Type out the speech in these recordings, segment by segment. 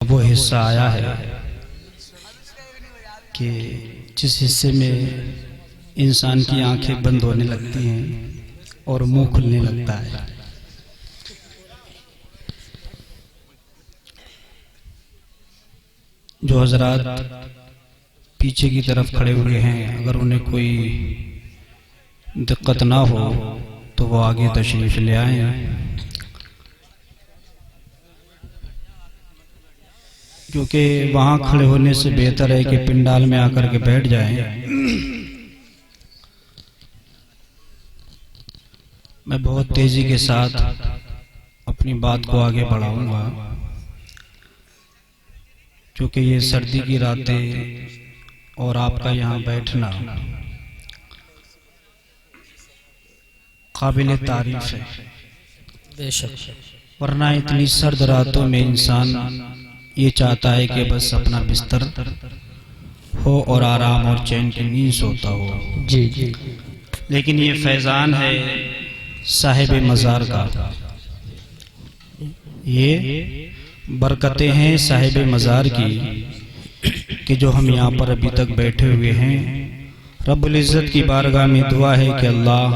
वो हिस्सा आया है कि जिस हिस्से में इंसान की आंखें बंद होने लगती हैं और मुंह खुलने लगता है। जो हजरात पीछे की तरफ खड़े हुए हैं, अगर उन्हें कोई दिक्कत ना हो तो वो आगे तशरीफ ले आए, क्योंकि वहां खड़े होने से बेहतर है कि पिंडाल में आकर के बैठ जाएं। मैं बहुत तेजी के साथ अपनी बात को आगे बढ़ाऊंगा, क्योंकि ये सर्दी की रातें और आपका यहाँ बैठना काबिल तारीफ है। बेशक, वरना इतनी सर्द रातों में इंसान ये चाहता है कि बस अपना बिस्तर हो और आराम और चैन की नींद सोता हो। जी जी। लेकिन ये फैजान है साहिब मज़ार का, ये बरकतें हैं साहिब मज़ार की कि जो हम यहाँ पर अभी तक बैठे हुए हैं। रब्बुल इज़्ज़त की बारगाह में दुआ है कि अल्लाह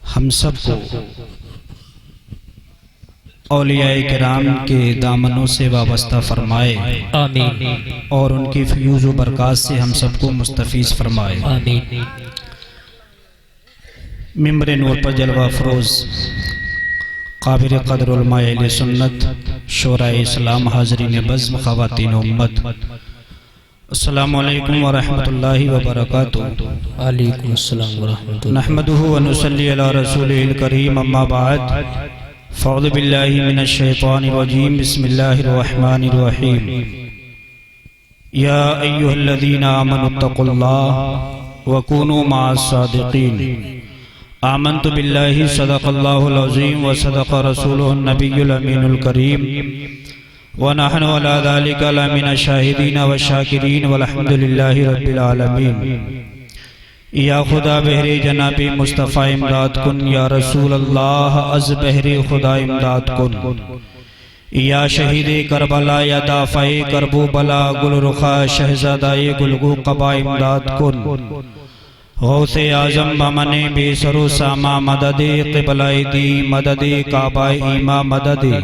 हम सबको औलियाए किराम के दामनों से वाबस्ता फरमाए, आमीन, और उनकी फ्यूज़ व बरक़ात से हम सबको मुस्तफ़ीज़ फरमाए, आमीन। मिंबर नूर पर जलवा फरोज़ काबिल क़द्र उलमाए अहले सुन्नत शोराए इस्लाम हाज़रीन बज़्म ख़वातीन उम्मत, अस्सलामु अलैकुम व रहमतुल्लाहि व बरकातुहू। वालेकुम अस्सलाम व रहमतुल्लाह। नहमदुहु व नुसल्ली अला रसूलिहिल करीम, अम्मा बाद, फ़अऊज़ु बिल्लाहि मिनश शैतानिर रजीम, बिस्मिल्लाहिर रहमानिर रहीम। या अय्युहल्लज़ीना आमनुत्तक़ुल्लाह व कूनू मअस सादिक़ीन। आमन्तु बिल्लाहि सदक़ल्लाहुल अज़ीम व सदक़ रसूलुहुन नबियुल अमीनुल करीम व नहनु अला ज़ालिका लमिनश शाहिदीन व शाकिरीन वल्हम्दुलिल्लाहि रब्बिल आलमीन। या खुदा बहरे जनाबी मुस्तफ़ा इमदाद कुन, या रसूल अल्लाह अज़ बहरे खुदा इमदाद कुन। या शहीदे करबला या दाफ़ाए करबो बला गुल रुखा शहज़ादाए गुलगू कबा इमदाद कुन। गौसे आज़म बमने बेसरो सामा मददे क़िबलाए दी मददे काबाए ईमा मददे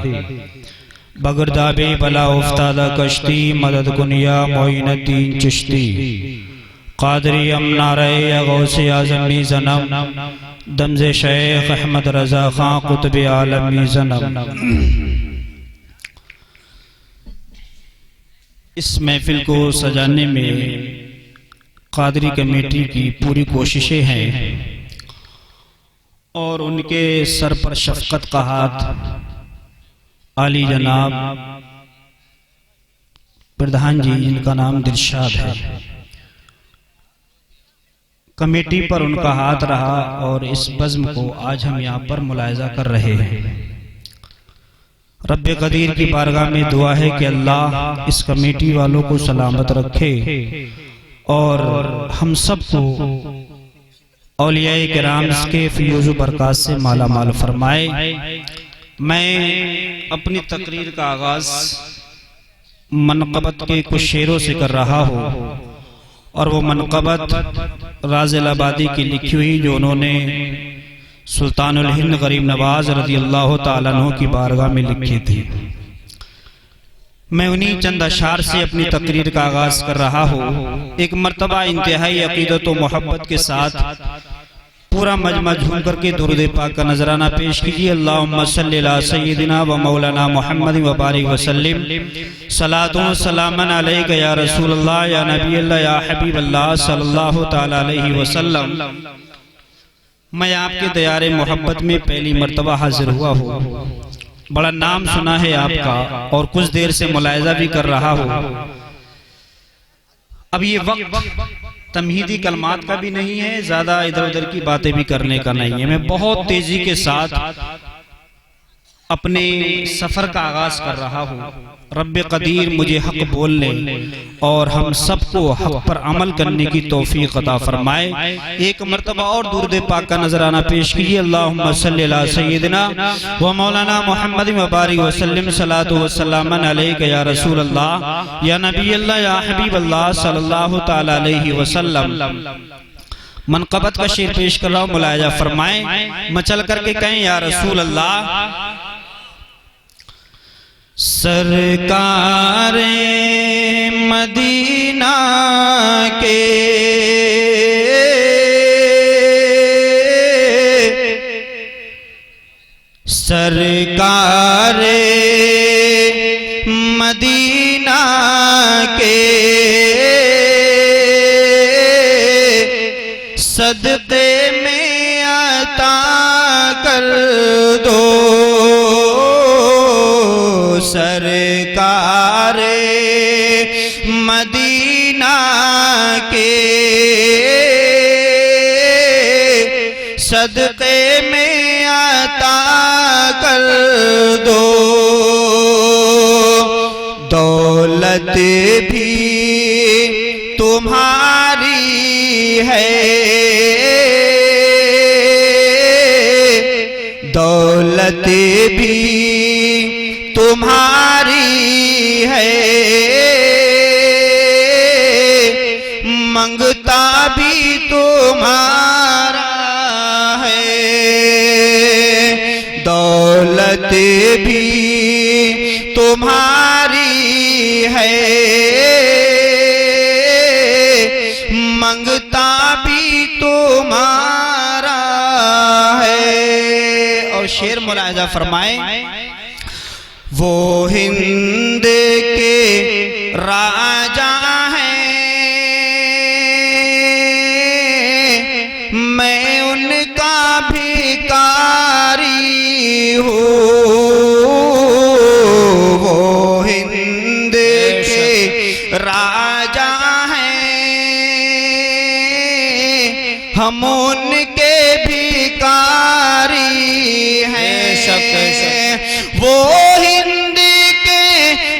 बगरदाबे बला उफ्तादा कश्ती मदद कुन या मोइनुद्दीन चिश्ती। क़ादरी अमनारे या गौसे आज़मी ज़नम दमज़े शेख अहमद रज़ा ख़ां क़ुत्ब आलमी ज़नम। इस महफिल को सजाने में क़ादरी कमेटी की पूरी कोशिशें हैं और उनके सर पर शफ़क़त का हाथ आली जनाब प्रधान जी, जिनका नाम दिलशाद है, कमेटी पर उनका हाथ रहा और इस बज़्म को आज हम यहाँ पर मुलाहिज़ा कर रहे हैं। रब्बे क़दीर की बारगाह में दुआ है कि अल्लाह इस कमेटी वालों को सलामत रखे और हम सबको औलियाए किराम के फ़यूज़ व बरक़ात से माला माल फरमाए। मैं अपनी तकरीर का आगाज़ मनक़बत के कुछ शेरों से कर रहा हूँ, और वो मनक़बत राज़िल आबादी की लिखी हुई जो उन्होंने सुल्तानुल हिंद गरीब नवाज रज़ी अल्लाह ताला अन्हु की बारगाह में लिखी थी। मैं उन्हीं चंद अशार से अपनी तकरीर का आगाज़ कर रहा हूँ। एक मर्तबा इंतहाई अक़ीदत व मोहब्बत के साथ पूरा मजमा झूम करके दुरूद पाक का नजराना पेश कीजिए। अल्लाहुम्मा सल्लि अला सय्यिदिना व मौलाना मुहम्मद व बारिक वसल्लिम। सलातुन सलामन अलैका या रसूल अल्लाह या नबी अल्लाह या हबीब अल्लाह सल्लल्लाहु तआला अलैहि वसल्लम। मैं आपके दयारे मोहब्बत में पहली मर्तबा हाजिर हुआ हूँ। बड़ा नाम सुना है आपका और कुछ देर से मुलाहिज़ा भी कर रहा हूँ। अब ये वक्त तमहीदी कलमात का भी नहीं है, ज्यादा इधर उधर की बातें भी करने का नहीं है। मैं बहुत तेजी के साथ अपने सफर का आगाज कर रहा हूँ। रब्बे कदीर मुझे हक बोलने और हम सबको हक पर अमल करने की तौफीक अता फरमाए। एक मरतबा और दुरूद पाक का नजराना पेश कीजिए। अल्लाहुम्मा सल्ली अला सय्यिदिना व मौलाना मुहम्मद व बारिक वसल्लम सलातु व सलामन अलैका या रसूल अल्लाह या नबी अल्लाह या हबीब अल्लाह सल्लल्लाहु तआला अलैहि वसल्लम। मनक़बत का शेर पेश कर रहा हूँ, मुलाहिजा फरमाएं, मचल करके कहें या रसूल अल्लाह। सरकारे मदीना के सरकारे मदीना के सदक़े में अता कर दो। सरकारे मदीना के सदक़े में अता कर दो। दौलत भी तुम्हारी है, दौलत भी तुम्हारी है, मंगता भी तुम्हारा है। दौलत भी तुम्हारी है, मंगता भी तुम्हारा है। और शेर मुलाहिजा फरमाए, वो हिंद के राजा हैं, मैं उनका भिखारी हूँ। वो हिंद के राजा हैं, हम उनके भिखारी हैं। वो हिंद के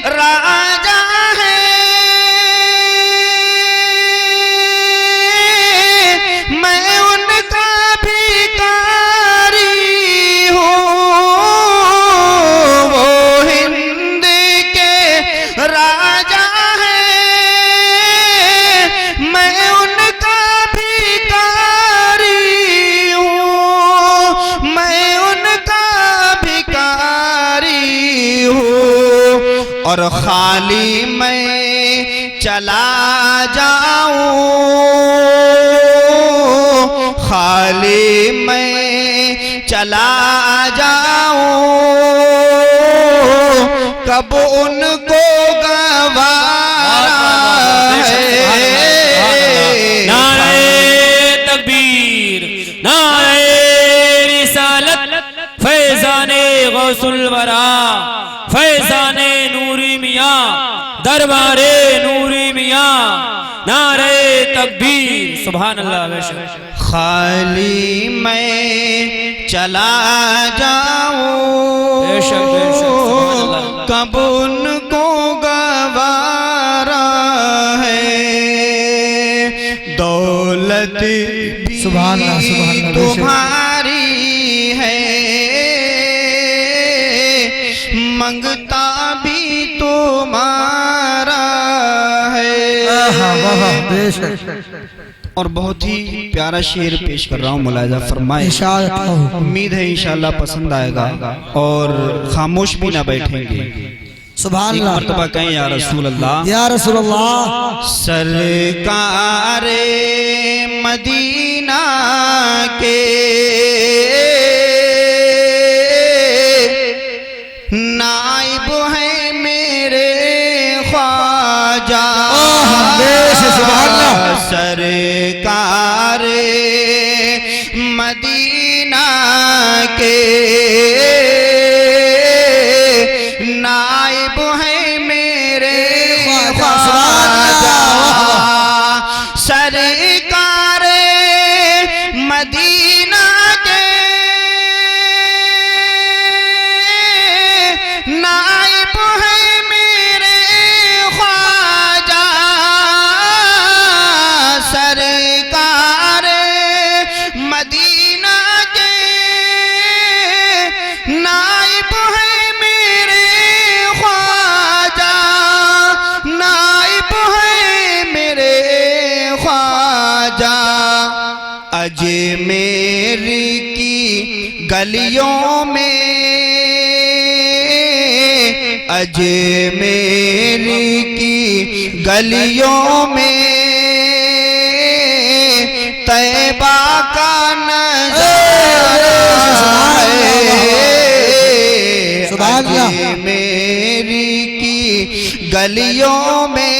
राजा हैं, मैं उनका भिखारी हूँ। वो हिंद के राजा हैं, मैं उनका भिखारी हूँ। मैं उनका भिखारी हूँ। और खाली मैं चला जाऊं, खाली मैं चला जाऊं, कब उनको गवारा है। नारे तकबीर, नारे रिसालत, फैज़ाने गौसुल वरा, फैज़ाने नूरी मियाँ, दरबारे नूरी मियाँ, नारे तकबीर, सुभान अल्लाह। बेशक खाली मैं चला जाऊं, बेशक बेशक, कब उनको गवारा है। दौलत भी तुम्हारी है, मंगता भी तुम्हारा है। और बहुत ही प्यारा शेर पेश कर रहा हूँ, मुलाहिजा फरमाए। उम्मीद है इंशाअल्लाह पसंद आएगा और खामोश भी ना बैठेंगे। सुभान अल्लाह, मर्तबा कहें या रसूल अल्लाह, या रसूल अल्लाह। सरकारे मदीना के नाइब है मेरे ख्वाजा। सरकारे मदीना के नाइब है मेरे ख्वाजा। सरकारे मदीना के नाइब है मेरे गलियों में, अजमेर की गलियों में तैबा का नज़ारा है। अजमेर की गलियों में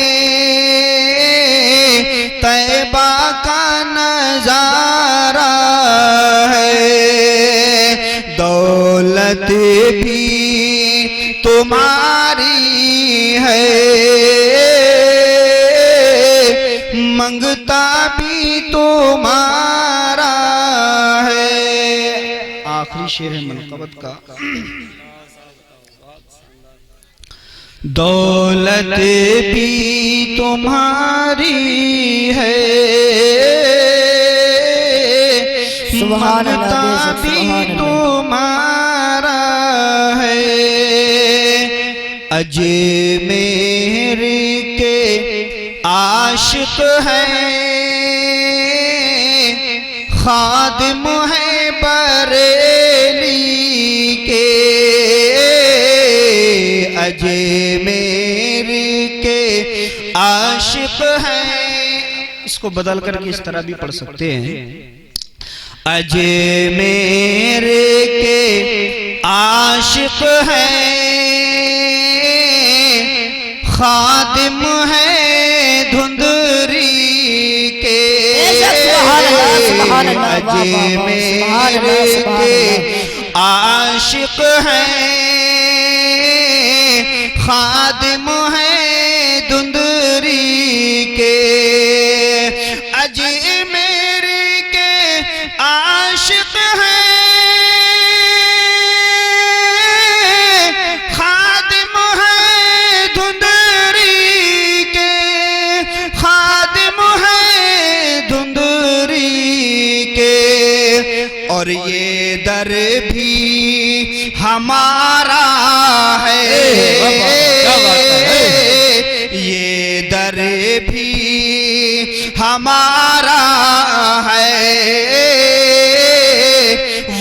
तैबा का नज़ारा है। दौलत भी तुम्हारी है, मंगता भी तुम्हारा है। आखिरी शेर है मनक़बत का। दौलत भी तुम्हारी है, मंगता भी तुम्हारा है। अजमेर के आशिक हैं, खादिम है बरेली के। अजमेर के आशिक हैं, इसको बदल करके इस तरह भी पढ़ सकते हैं। अजमेर के आशिक हैं, खादिम है धुंधरी के। अजमेर के आशिक हैं, खादिम है धुंधरी के। अजमेर के आशिक हैं, खादिम है धुंधरी के, खादिम है धुंधरी के। और ये दर भी हमारा है, ये दर भी हमारा है,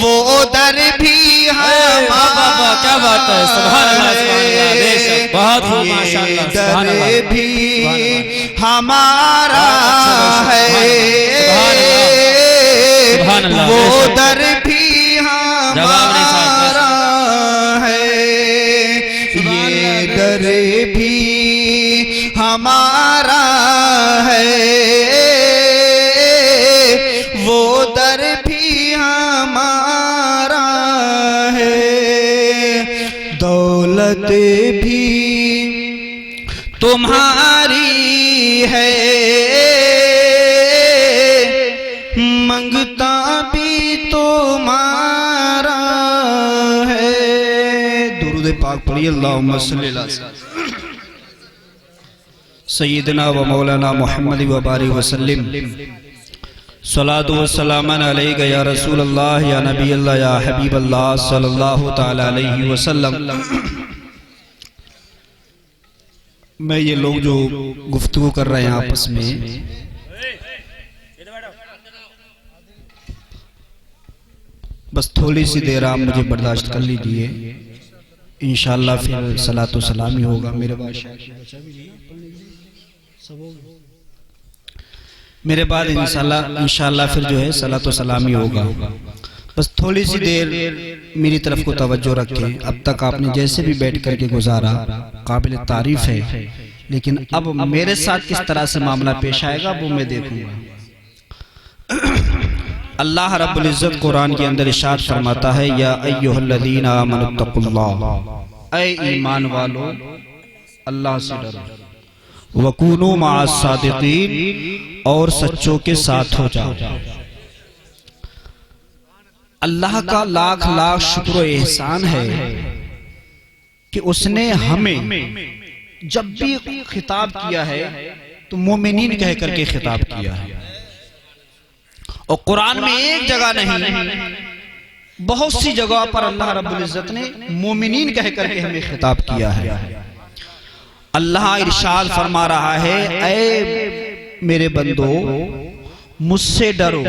वो दर भी हमारा। क्या बात है, सुभान अल्लाह, सुभान अल्लाह, बेशक, बहुत ही माशाअल्लाह, सुभान अल्लाह। दर भी हमारा है, वो दर भी हमारा है, ये दर भी हमारा है, वो दर भी हमारा है। दौलत भी तुम्हारी है, मंगता भी तुम्हारा है। दुरूद पाक पढ़िए, अल्लाहुम्मा सल्ली अला सय्यिदना व मौलाना मुहम्मद व बारिक वसल्लिम। सलातु व सलामन अलैका या रसूल अल्लाह या नबी अल्लाह या हबीब अल्लाह सल्लल्लाहु तआला अलैहि वसल्लम। मैं ये लोग जो गुफ्तगू कर रहे हैं आपस में, बस थोड़ी सी देर आप मुझे बर्दाश्त कर लीजिए, इंशाअल्लाह फिर सलातो सलामी होगा। मेरे बाद इंशाअल्लाह फिर जो है सलातो सलामी होगा। बस थोड़ी सी देर मेरी तरफ को तवज्जो रखें। अब तक आपने जैसे भी बैठ करके गुजारा काबिल तारीफ है, लेकिन अब मेरे साथ किस तरह से मामला पेश आएगा वो मैं देखूंगा। अल्लाह रब्बुल इज्जत कुरान के अंदर इरशाद फरमाता है, या अय्युहल्लज़ीना आमनुत्तकुल्लाह, ऐ ईमान वालो अल्लाह से डरो, वकूनू मअस सादिकीन, और सच्चों के साथ हो जाओ। अल्लाह का लाख लाख शुक्र व एहसान है कि उसने हमें जब भी खिताब किया है तो मोमिनीन कह करके खिताब किया है। और कुरान में एक जगह नहीं, बहुत सी जगह पर अल्लाह रब्बुल इज्जत ने मोमिनीन कह करके हमें खिताब किया है। अल्लाह इरशाद फरमा रहा है, ऐ मेरे बंदो मुझसे डरो,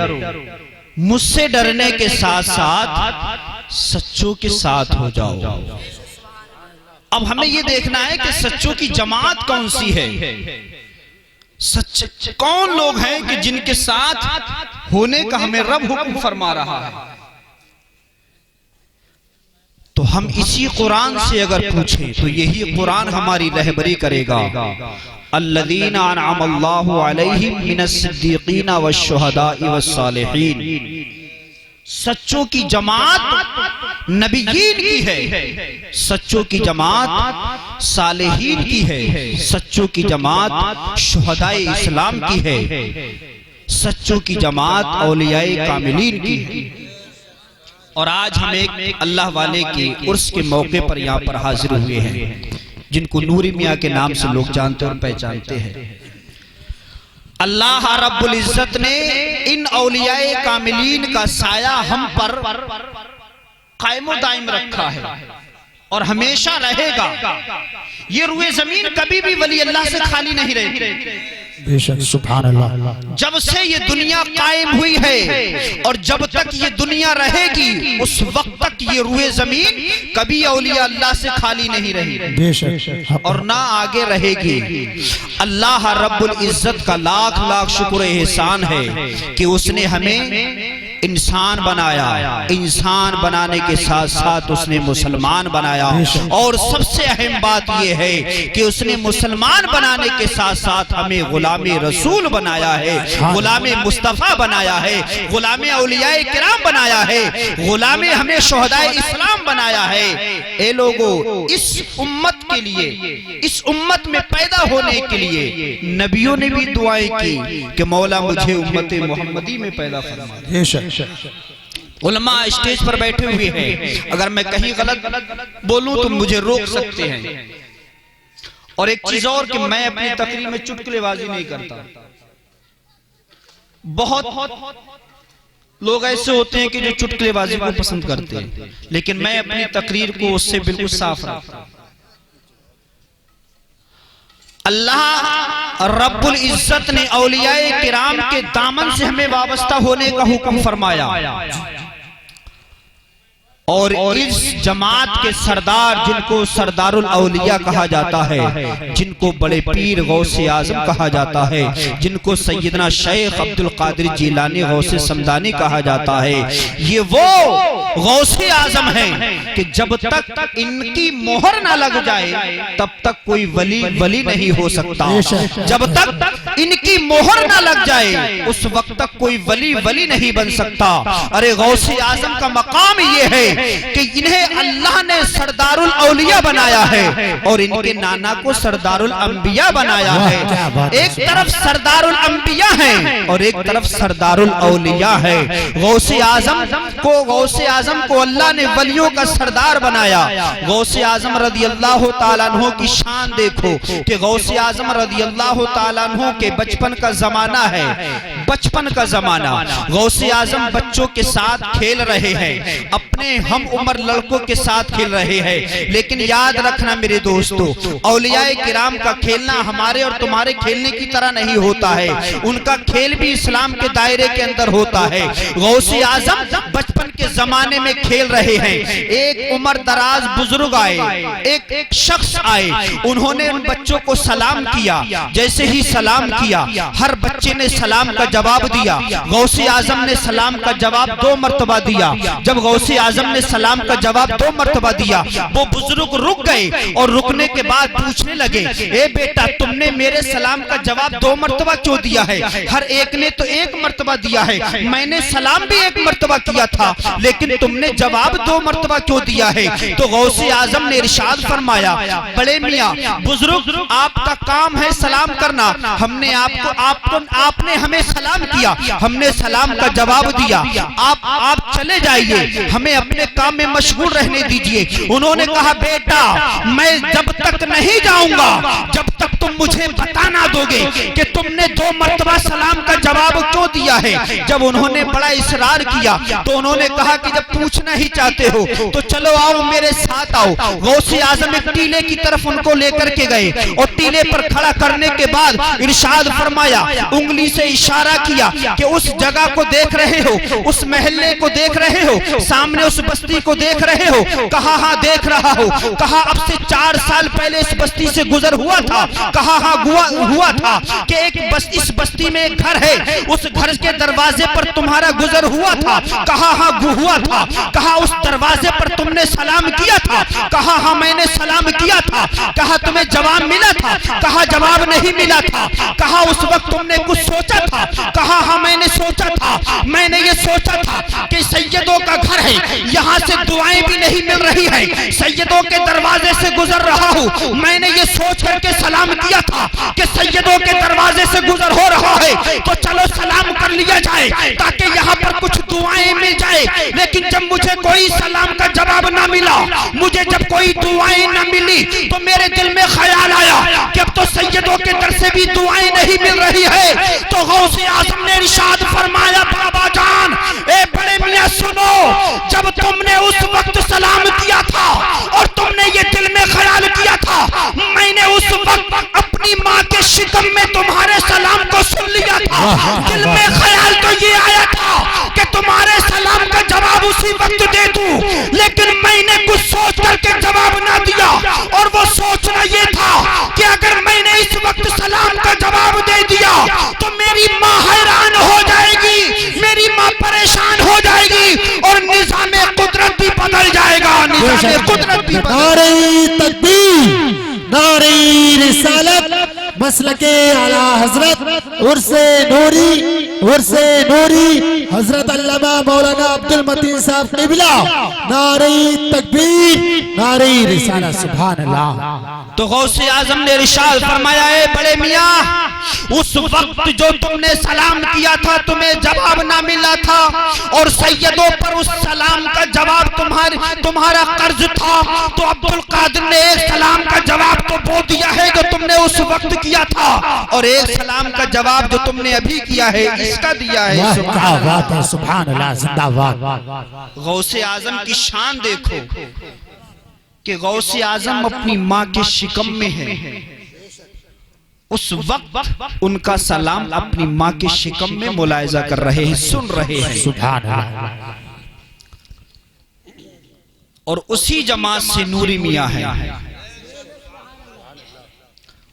मुझसे डरने के साथ साथ सच्चों के साथ हो जाओ। अब हमें यह देखना है कि सच्चों की जमात कौन सी है, सच कौन लोग हैं कि जिनके साथ होने का हमें रब हुक्म फरमा रहा है। तो हम इसी कुरान से अगर पूछें तो यही कुरान हमारी रहबरी करेगा। अल्लज़ीना अनअमल्लाहु अलैहिम मिनस्सिद्दीक़ीना वश्शुहदाई वस्सालिहीन। सच्चों की जमात नबीयीन की है, सच्चों की जमात सालेहीन की है, सच्चों की जमात शुहदाए इस्लाम की है, सच्चों की जमात औलियाए कामिलीन की है। और आज हम एक अल्लाह वाले के उर्स के मौके पर यहाँ पर हाजिर हुए हैं, जिनको नूरी मियाँ के नाम से लोग जानते और पहचानते हैं। अल्लाह रब्बुल इज्जत ने इन औलियाए कामिलीन का साया हम पर कायमो दाइम रखा है और हमेशा रहेगा। ये रुए जमीन कभी भी वली अल्लाह से खाली नहीं रहेगी। बेशक सुभान अल्लाह। जब से ये दुनिया कायम हुई है और जब तक ये दुनिया रहेगी उस वक्त तक ये रुए जमीन कभी औलिया अल्लाह से खाली नहीं रही, बेशक, और ना आगे रहेगी। अल्लाह रब्बुल इज्जत का लाख लाख शुक्र एहसान है कि उसने हमें इंसान बनाया, इंसान बनाने के साथ साथ उसने मुसलमान बनाया। और सबसे अहम बात यह है कि उसने मुसलमान बनाने के साथ साथ हमें गुलामे रसूल बनाया है, गुलामे मुस्तफा बनाया है, गुलामे औलियाए किराम बनाया है, गुलामे हमें शुहदाए इस्लाम बनाया है। ए लोगों, इस उम्मत के लिए, इस उम्मत में पैदा होने के लिए नबियों ने भी दुआएं की कि मौला मुझे उम्मत मोहम्मदी में पैदा फरमा। उलमा स्टेज पर बैठे हुए हैं, अगर मैं कहीं गलत बोलूं तो मुझे रोक सकते हैं। और एक चीज और कि मैं अपनी तकरीर में चुटकुलेबाजी नहीं करता। बहुत लोग ऐसे होते हैं कि जो चुटकुलेबाजी को पसंद करते हैं, लेकिन मैं अपनी तकरीर को उससे बिल्कुल साफ रखता। अल्लाह रब्बुल इज्जत ने औलियाए किराम के दामन से हमें वाबस्ता होने का हुक्म फरमाया और इस जमात के सरदार, जिनको सरदारुल औलिया कहा जाता है, जिनको बड़े पीर गौसे आजम कहा जाता है, जिनको सैयदना शेख अब्दुल कादिर जिलानी गौसे समदानी कहा जाता है, ये वो गौसे आजम हैं कि जब तक इनकी मोहर ना लग जाए तब तक कोई वली वली नहीं हो सकता। जब तक इनकी मोहर ना लग जाए उस वक्त तक कोई वली वली नहीं बन सकता। अरे गौसे आजम का मकाम ये है कि इन्हें अल्लाह ने सरदारुल औलिया बनाया है और इनके नाना को सरदारुल अंबिया बनाया है। एक तरफ सरदारुल अंबिया है और एक तरफ सरदारुल औलिया है। गौसे आजम को अल्लाह ने वलियों का सरदार बनाया। गौसे आजम रदी अल्लाह ताला अन्हु की शान देखो कि गौसे आजम रदी अल्लाह ताला अन्हु के बचपन का जमाना है, बचपन का जमाना। गौसे आजम बच्चों के साथ खेल रहे हैं, अपने हम उम्र लड़कों के साथ खेल रहे हैं। लेकिन याद रखना मेरे दोस्तों, औलियाए किराम का खेलना हमारे और तुम्हारे खेलने की तरह नहीं होता है। उनका खेल भी इस्लाम के दायरे के अंदर होता है। गौसे आजम बचपन के जमाने में खेल रहे हैं। एक उम्र दराज बुजुर्ग आए, एक शख्स आए, उन्होंने उन बच्चों को सलाम किया। जैसे ही सलाम किया हर बच्चे ने सलाम का जवाब दिया। गौसे आजम ने सलाम का जवाब 2 मरतबा दिया। जब गौसे आजम ने सलाम का जवाब 2 मरतबा दिया, वो बुजुर्ग रुक गए और रुकने के बाद पूछने लगे, ए बेटा, तुमने मेरे सलाम का जवाब 2 मरतबा क्यों दिया है? हर एक ने तो 1 मरतबा दिया है, मैंने सलाम भी 1 मरतबा किया था, लेकिन तुमने जवाब 2 मरतबा क्यों दिया है? तो गौसे आजम ने इरशाद फरमाया, बड़े मियाँ बुजुर्ग, आपका काम है सलाम करना, हमने आपने हमें सलाम किया, हमने सलाम का जवाब दिया, आप चले जाइए, हमें अपने काम में मशगूल रहने दीजिए। उन्होंने कहा, बेटा, मैं जब तक नहीं जाऊंगा जब तक तुम मुझे बता ना दो दोगे कि तुमने 2 मर्तबा सलाम का जवाब क्यों दिया है? जब उन्होंने बड़ा इसरार किया तो उन्होंने कहा कि जब पूछना ही चाहते हो तो चलो आओ मेरे साथ आओ। गौसे आजम एक टीले की तरफ उनको लेकर के गए और टीले पर खड़ा करने के बाद इरशाद फरमाया, उंगली से इशारा किया कि उस जगह को देख रहे हो, उस महल्ले को देख रहे हो, सामने उस बस्ती को देख रहे हो? कहा हाँ देख रहा हो। कहा अब से 4 साल पहले इस बस्ती से गुजर हुआ था? कहा हाँ हुआ था कि इस बस्ती में एक घर है, उस घर के दरवाजे पर तुम्हारा गुजर हुआ था? कहा हाँ हुआ था। कहा उस दरवाजे पर तुमने सलाम किया था? कहा हाँ मैंने सलाम किया था। कहा तुम्हें जवाब मिला था? कहा जवाब नहीं मिला था। कहा उस वक्त तुमने कुछ सोचा था? कहा हाँ मैंने सोचा था। मैंने ये सोचा था कि सैयदों का घर है, यहाँ से दुआएं भी नहीं मिल रही है, सैयदों के दरवाजे से गुजर रहा हूँ। मैंने ये सोच करके सलाम किया था कि सैयदों के दरवाजे से गुजर हो रहा है तो चलो सलाम कर लिया जाए ताकि यहाँ पर कुछ दुआएं मिल जाए। लेकिन जब मुझे कोई सलाम का जवाब ना मिला, मुझे जब कोई दुआएं ना मिली तो मेरे दिल में ख्याल आया कि अब तो सैयदों के दर से भी दुआएं नहीं मिल रही है। तो गौसे आजम ने इरशाद फरमाया, बाबा जान ए बड़े मियां सुनो, जब तुमने उस वक्त सलाम किया था और तुमने ये दिल में ख्याल किया था, मैंने उस वक्त अपनी माँ के शिकम में तुम्हारे सलाम को सुन लिया था। दिल में ख्याल तो ये आया था कि तुम्हारे सलाम का जवाब उसी वक्त दे दूं, लेकिन मैंने कुछ सोच करके जवाब ना दिया। और वो सोचना ये था कि अगर मैंने इस वक्त सलाम का जवाब दे दिया तो मेरी माँ हैरान हो जाएगी, मेरी माँ परेशान हो जाएगी और निज़ाम कुदरत भी बदल जाएगा। निज़ाम कुदरत भी नारे तकबीर, नारे रिसालत, मसलके आला हजरत उर्से नूरी हजरत अल्लामा मौलाना अब्दुल मतीन साहब क़िबला, नारे तकबीर, नारे रिसालत, सुभान अल्लाह। तो गौसे आजम ने इरशाद फरमाया, ए बड़े मियाँ उस वक्त जो तुमने सलाम किया था तुम्हें जवाब ना मिला था और सैयदों पर उस सलाम का जवाब तुम्हारा कर्ज था, तो अब्दुल कादिर ने एक सलाम का जवाब तो वो दिया है जो तुमने उस वक्त किया था और एक सलाम का जवाब जो तुमने अभी किया है इसका दिया है। सुभान अल्लाह, जिंदाबाद। गौसे आजम की शान देखो कि गौसे आजम अपनी माँ के शिकम में है, उस वक्त उनका सलाम अपनी माँ के शिकम में मुलायजा कर रहे हैं, सुन रहे हैं। सुभान अल्लाह। और उसी जमात से नूरी मियाँ है,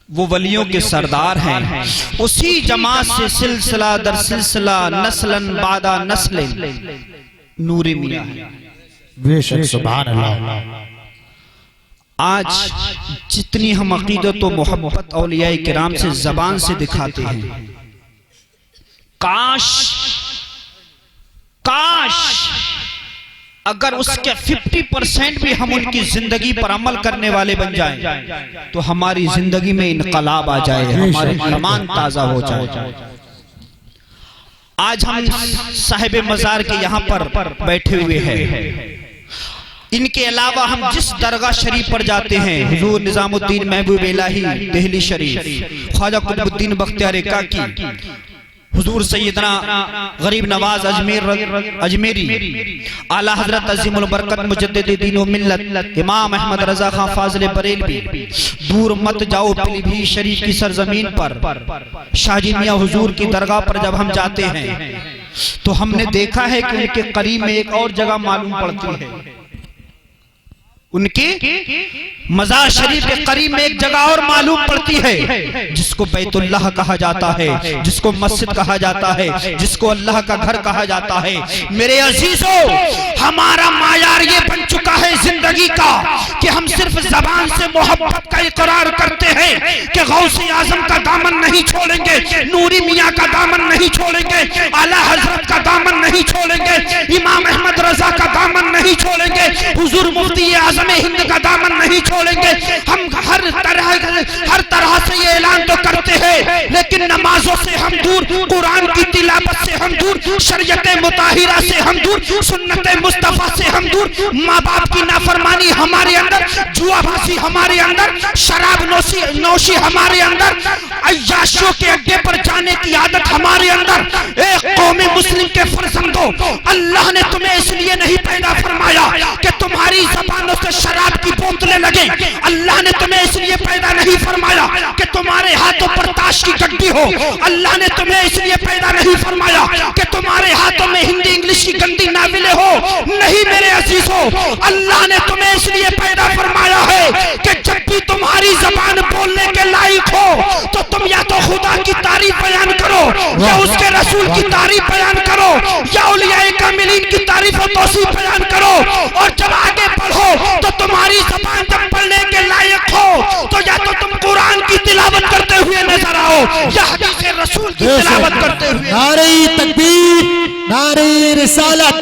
वो वलियों के सरदार हैं। उसी जमात से सिलसिला दर सिलसिला नस्लन बादा नस्ल नूरी मियाँ है। बेशक, सुभान अल्लाह। आज जितनी हम अकीदत व मोहब्बत औलिया किराम से जबान से दिखाते हैं, काश अगर उसके 50% भी हम उनकी जिंदगी पर अमल करने वाले बन जाएं तो हमारी जिंदगी में इनकलाब आ जाए, हमारे ईमान ताजा हो जाए। आज हम साहिब मजार के यहाँ पर बैठे हुए हैं, इनके अलावा हम जिस दरगाह शरीफ पर जाते हैं, हुजूर निजामुद्दीन महबूब इलाही दिल्ली शरीफ, ख्वाजा कुतुबुद्दीन बख्तियार काकी, हुजूर सैयदना गरीब नवाज अजमेरी, आला हजरत अजीमुल बरकत मुजद्दिद दीन व मिल्लत इमाम अहमद रजा खां फाजिल बरेलवी, दूर मत जाओ पीलीभीत शरीफ की सरजमीन पर शाहजी मियां हुजूर की दरगाह पर जब हम जाते हैं तो हमने देखा है कि उनके करीब में एक और जगह मालूम पड़ती है। उनके मज़ार शरीफ के करीब में एक जगह और मालूम पड़ती है जिसको बैतुल्लाह कहा जाता है, जिसको मस्जिद कहा जाता है, जिसको अल्लाह का घर कहा जाता है। मेरे अजीजों, हमारा मायार ये बन चुका है जिंदगी का कि हम सिर्फ जबान से मोहब्बत का इकरार करते हैं कि गौसे आजम का दामन नहीं छोड़ेंगे, नूरी मियाँ का दामन नहीं छोड़ेंगे, आला हजरत का दामन नहीं छोड़ेंगे, इमाम अहमद रजा का दामन नहीं छोड़ेंगे, हुजूर मुफ्ती आजम हिंद का दामन नहीं छोड़ेंगे। हम हर तरह से ये ऐलान तो करते हैं, लेकिन नमाजों से हम दूर, कुरान की तिलावत से हम दूर, दूर, शरीयत मुताहिरा से हम दूर, सुन्नत मुस्तफा से हम दूर। माँ बाप की नाफरमानी हमारे अंदर, जुआबाजी हमारे अंदर, शराब नौशी हमारे अंदर, अय्याशियों के अड्डे पर जाने की आदत हमारे अंदर। एक कौमी मुस्लिम के फर्जंदों, अल्लाह ने तुम्हें इसलिए नहीं पैदा फरमाया कि तुम्हारी ज़बानों से शराब की बोतलें लगे। अल्लाह ने तुम्हें इसलिए पैदा नहीं फरमाया कि तुम्हारे हाथों पर ताश की गड्डी हो। अल्लाह ने तुम्हें इसलिए पैदा नहीं फरमाया कि तुम्हारे हाथों में हिंदी इंग्लिश की गंदी नाविलें हो। नहीं मेरे अजीजों, अल्लाह ने तुम्हें इसलिए पैदा फरमाया है कि जब भी तुम्हारी ज़बान बोलने के लायक हो तो तुम या तो खुदा की तारीफ बयान करो, या उसके रसूल की तारीफ बयान करो, या औलियाए कामिलीन की तारीफ और तौसीफ बयान करो। और जब आगे बढ़ो तो तुम्हारी ज़बान जब पढ़ने के लायक हो तो या तो तुम कुरान की तिलावत करते हुए नजर आओ, या हदीस रसूल की तिलावत करते हुए। नारे तकबीर, नारे रिसालत,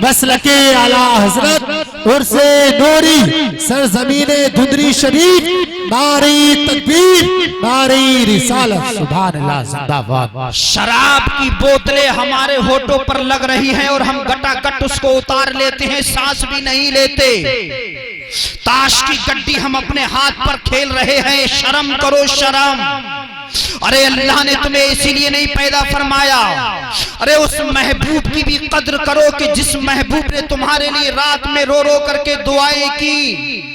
मसलके आला हजरत उर्से नूरी सरजमीने धुंधरी शरीफ। नारे तकबीर, नारे रिसालत, सुभान अल्लाह, जिंदाबाद। शराब की बोतलें हमारे होठों पर लग रही हैं और हम गटागट उसको उतार लेते हैं, सांस भी नहीं लेते। ताश की गड्डी हम अपने हाथ पर खेल रहे हैं, शर्म करो शर्म। अरे अल्लाह ने तुम्हें इसीलिए नहीं पैदा फरमाया। अरे उस महबूब की भी कद्र करो कि जिस महबूब ने तुम्हारे लिए रात में रो रो करके दुआएं की।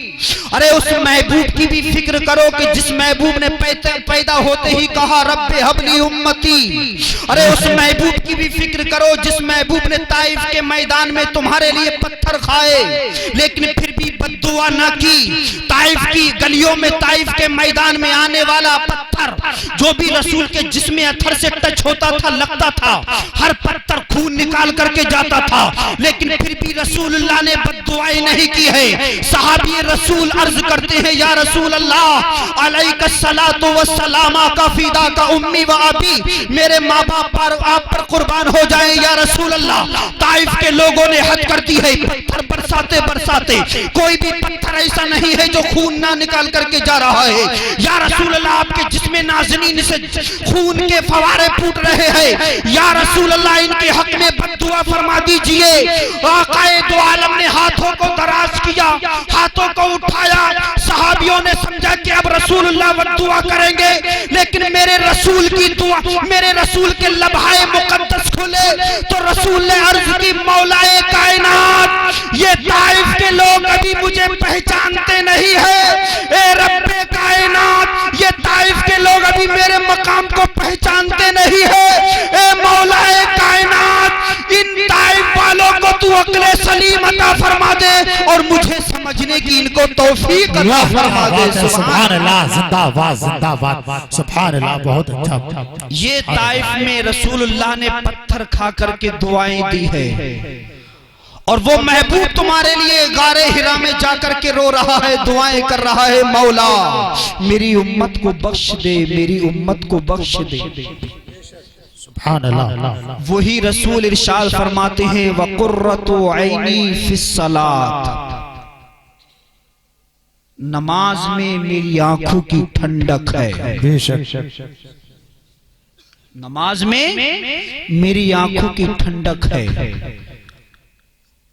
अरे उस महबूब की भी फिक्र करो कि जिस महबूब ने पैदा होते ही कहा रब्बे हबली उम्मती। अरे उस महबूब की भी फिक्र करो जिस महबूब ने ताइफ के मैदान में तुम्हारे लिए पत्थर खाए लेकिन फिर भी बद्दुआ ना की। ताइफ की गलियों में, ताइफ के मैदान में आने वाला पत्थर जो भी रसूल के जिस्म अथर से टच होता था, लगता था, हर पत्थर खून निकाल करके जाता था, लेकिन फिर भी रसूलुल्लाह ने बद्दुआएं नहीं की है। सहाबी रसूल अर्ज करते हैं, या रसूल अल्लाह अलैका सलातु व सलामा का फीदा का उम्मी व अबी, मेरे माँ बाप पर आप पर कुर्बान हो जाए या रसूल अल्लाह। ताइफ के लोगों ने हद कर दी है, पत्थर बरसाते बरसाते कोई भी पत्थर ऐसा नहीं है जो खून ना निकाल करके जा रहा है। या रसूल अल्लाह आपके जिस्म नाज़नीन से खून के फवारे फूट रहे हैं, या रसूल अल्लाह इनके हक में बद्दुआ फरमा दीजिए। आकाए दो आलम ने हाथों को दराज किया, हाथों को उठाया। सहाबियों ने समझा कि अब रसूलुल्लाह बद्दुआ करेंगे, लेकिन मेरे रसूल की दुआ, मेरे रसूल के लम्हाए मुकद्दस खुले तो रसूल ने अर्ज की, मौलाए कायनात ये ताइफ के लोग अभी मुझे पहचानते नहीं है। ए रब्बे कायनात ये ताइफ के लोग अभी मेरे मकाम को पहचानते नहीं है। ए मौलाए कायनात इन ताइफ वालों को तू अक्ले सलीम अता फरमा दे और मुझे समझने की इनको तौफीक अता फरमा दे। सुभान अल्लाह, जिंदाबाद जिंदाबाद, सुभान अल्लाह, बहुत अच्छा। ये ताइफ में रसूलुल्लाह ने पत्थर खा करके दुआएं दी है और वो महबूब तुम्हारे लिए गारे हिरा में जाकर के रो रहा है, दुआएं कर रहा है, मौला मेरी उम्मत को बख्श दे, मेरी उम्मत को बख्श दे। सुभान अल्लाह। वही रसूल इरशाद फरमाते हैं, वकुर्रतु ऐनी फिस्सलात, नमाज में मेरी आंखों की ठंडक है। बेशक नमाज में मेरी आंखों की ठंडक है।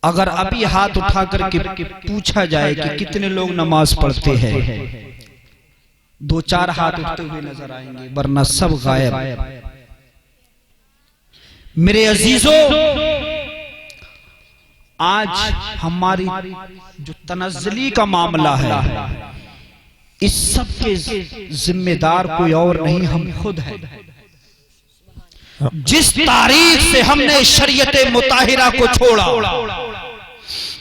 अगर अभी हाथ उठा करके पूछा जाए कि कितने लोग नमाज पढ़ते हैं, दो चार हाथ उठते हुए नजर आएंगे, वरना सब गायब। मेरे अजीजों, आज हमारी जो तनज़्ज़ुली का मामला है, इस सब के जिम्मेदार कोई और नहीं, हम खुद हैं। जिस तारीख से हमने शरीयत मुताहिरा को छोड़ा,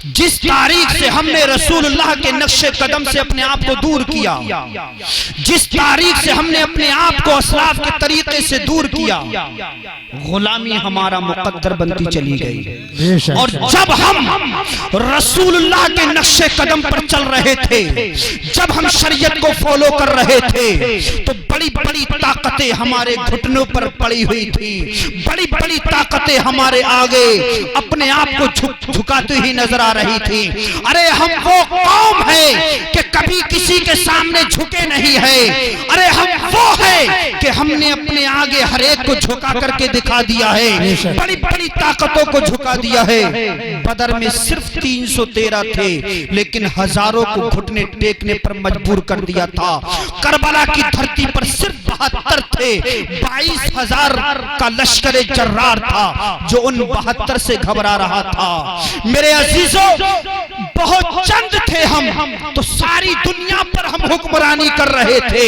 जिस तारीख से हमने रसूलुल्लाह के नक्शे कदम से अपने आप को दूर किया, जिस तारीख से हमने अपने आप को असलाफ के तरीके से दूर किया, गुलामी हमारा मुकद्दर बनती चली गई। और जब हम रसूलुल्लाह के नक्शे कदम पर चल रहे थे, जब हम शरीयत को फॉलो कर रहे थे, तो बड़ी बड़ी ताकतें हमारे घुटनों पर पड़ी हुई थी, बड़ी बड़ी ताकतें हमारे आगे अपने आप को झुकाती ही नजर आ रही थी। अरे हम वो कौम है कि कभी किसी के सामने झुके नहीं है। अरे हम वो है कि हमने अपने आगे हर एक को झुका करके दिखा दिया है, बड़ी बड़ी ताकतों को झुका दिया है। बदर में सिर्फ 313 थे, लेकिन हजारों को घुटने टेकने पर मजबूर कर दिया था। करबला की धरती पर सिर्फ 72 थे, 22,000 का लश्कर जर्रार था जो उन 72 से घबरा रहा था। मेरे अजीजों, बहुत चंद थे हम तो सारी दुनिया पर हम हुक्मरानी कर रहे थे।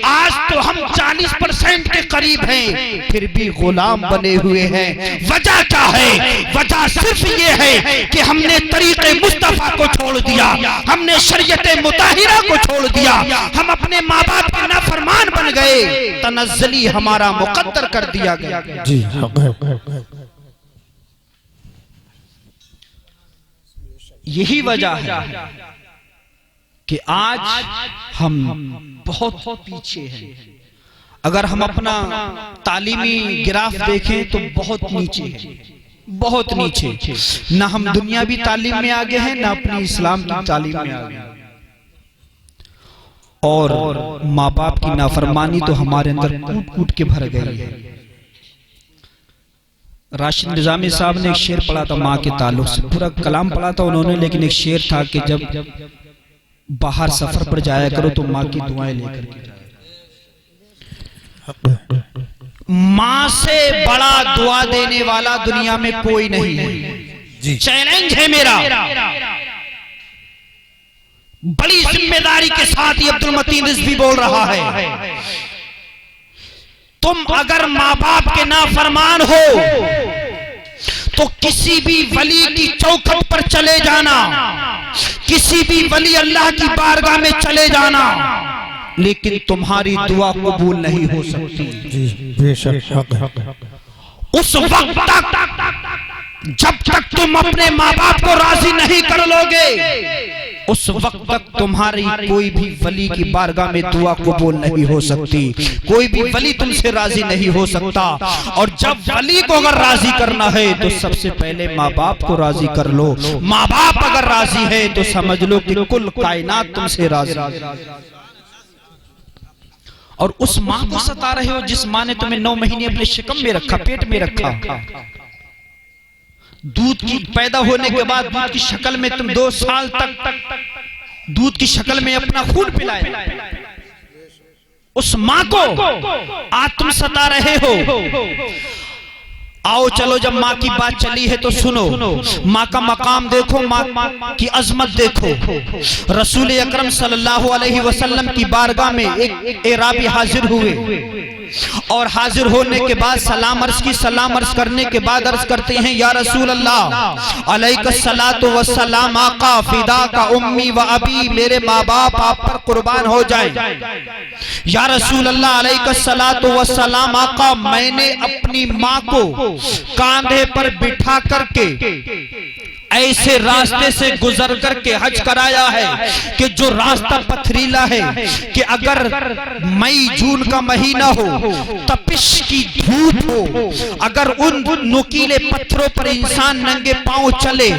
आज तो हम 40% के करीब हैं, फिर भी गुलाम बने हुए हैं। वजह क्या है? वजह सिर्फ ये है कि हमने तरीक़े मुस्तफा को छोड़ दिया, हमने शरीयत मुताहिरा को छोड़ दिया, हम अपने माँ बाप के नाफरमान बन गए, तनज़्ज़ुली हमारा मुक़द्दर कर दिया गया। जी यही वजह है कि आज हम बहुत पीछे हैं। अगर हम अपना तालीमी ग्राफ देखें तो बहुत नीचे है, बहुत नीचे। ना हम दुनियावी तालीम में आगे हैं, ना अपनी इस्लाम की तालीम में आगे हैं। और माँ बाप की नाफरमानी तो हमारे अंदर कूट कूट के भर गई है। राशिद निजामी साहब ने एक शेर पढ़ा था माँ के ताल्लुक से, पूरा कलाम पढ़ा था उन्होंने, लेकिन एक शेर था कि जब बाहर सफर पर जाया करो तो माँ की दुआएं लेकर के जाया। माँ से बड़ा दुआ देने वाला दुनिया में कोई नहीं है। चैलेंज है मेरा, बड़ी जिम्मेदारी के साथ ये अब्दुल मतीन रिजवी बोल रहा है। तुम अगर माँ बाप के नाफरमान हो तो किसी भी वली की चौखट पर चले जाना, किसी भी वली अल्लाह की बारगाह में चले जाना, लेकिन तुम्हारी दुआ कबूल नहीं हो सकती। उस वक्त तक जब तक तुम अपने माँ बाप को राजी नहीं कर लोगे, उस वक्त तक तुम्हारी कोई भी वली की बारगाह में दुआ कबूल नहीं हो सकती। कोई भी वली तुमसे राजी नहीं हो सकता। और जब वली को अगर राजी करना है तो सबसे पहले माँ बाप को राजी कर लो। माँ बाप अगर राजी है तो समझ लो कि कुल कायनात तुमसे राजी। और उस माँ को सता रहे हो जिस माँ ने तुम्हें 9 महीने अपने शिकम में रखा, पेट में रखा। दूध की पैदा होने के बाद दूध की शक्ल में तुम 2 साल तक दूध की शक्ल में अपना खून पिलाए। उस माँ को आज तुम सता रहे हो। आओ चलो, जब माँ की बात चली है तो सुनो। माँ का मकाम देखो, माँ की अजमत देखो। रसूल अकरम सल्लल्लाहु अलैहि वसल्लम की बारगाह में एक एराबी हाजिर हुए और हाजिर होने के बाद सलाम अर्ज की। सलाम अर्ज करने के बाद अर्ज करते हैं, या रसूल अल्लाह अलैहिस्सलातु वस्सलाम, आका फिदा का उम्मी व अबी, मेरे माँ बाप आप पर कुर्बान हो जाए। या रसूल अल्लाह अलैहिस्सलातु वस्सलाम, आका मैंने अपनी माँ को कांधे पर बिठा करके ऐसे रास्ते से गुजर करके हज कराया है कि जो रास्ता पथरीला है कि अगर मई जून का महीना हो, तपिश की धूप हो, अगर उन नुकीले पत्थरों पर इंसान नंगे पांव चले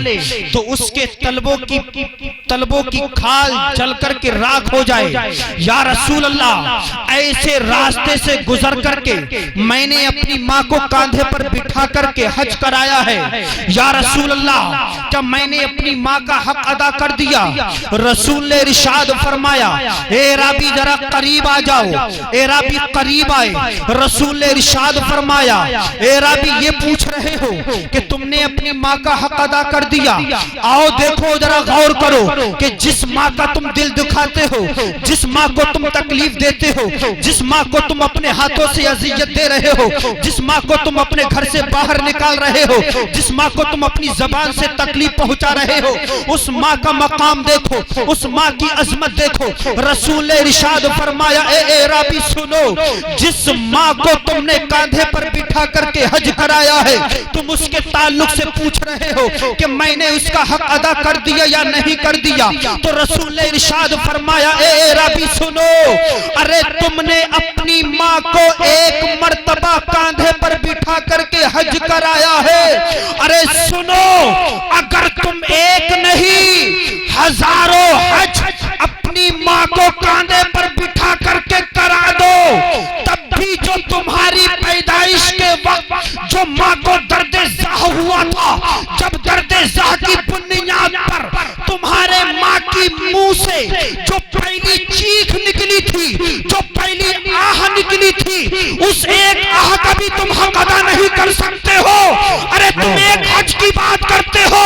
तो उसके तलबों की खाल जल करके राख हो जाए। या रसूल अल्लाह, ऐसे रास्ते से गुजर करके मैंने अपनी माँ को कांधे पर बिठा करके हज कराया है। या रसूल अल्लाह, क्या मैंने अपनी माँ का हक अदा कर दिया? रसूल ने इरशाद फरमाया, ए राबी जरा करीब आ जाओ। ए राबी करीब आए। रसूल ने इरशाद फरमाया, ए राबी ये पूछ रहे हो कि तुमने अपनी माँ का हक अदा कर दिया? आओ देखो, जरा गौर करो कि जिस माँ का तुम दिल दुखाते हो, जिस माँ को तुम तकलीफ देते हो, जिस माँ को तुम अपने हाथों से अजियत दे रहे हो, जिस माँ को तुम अपने घर से बाहर निकाल रहे हो, जिस माँ को तुम अपनी जबान से तकलीफ पहुंचा रहे हो, उस माँ का मकाम देखो, उस माँ की अजमत देखो। रसूल ने इरशाद फरमाया, ए राबी सुनो, जिस माँ को तुमने कांधे पर बिठा करके हज कराया है, तुम उसके ताल्लुक से पूछ रहे हो कि मैंने उसका हक अदा कर दिया या नहीं कर दिया। तो रसूल ने इरशाद फरमाया, ए राबी सुनो, अरे तुमने अपनी माँ को एक मर्तबा कांधे पर बिठा करके हज कराया है। अरे सुनो, अगर तुम एक नहीं हजारों हज अपनी माँ को कांधे पर बिठा करके करा दो, तब भी जो तुम्हारी की थी, उस एक आह का भी तुम हक अदा नहीं कर सकते हो। अरे तुम एक हज की बात करते हो,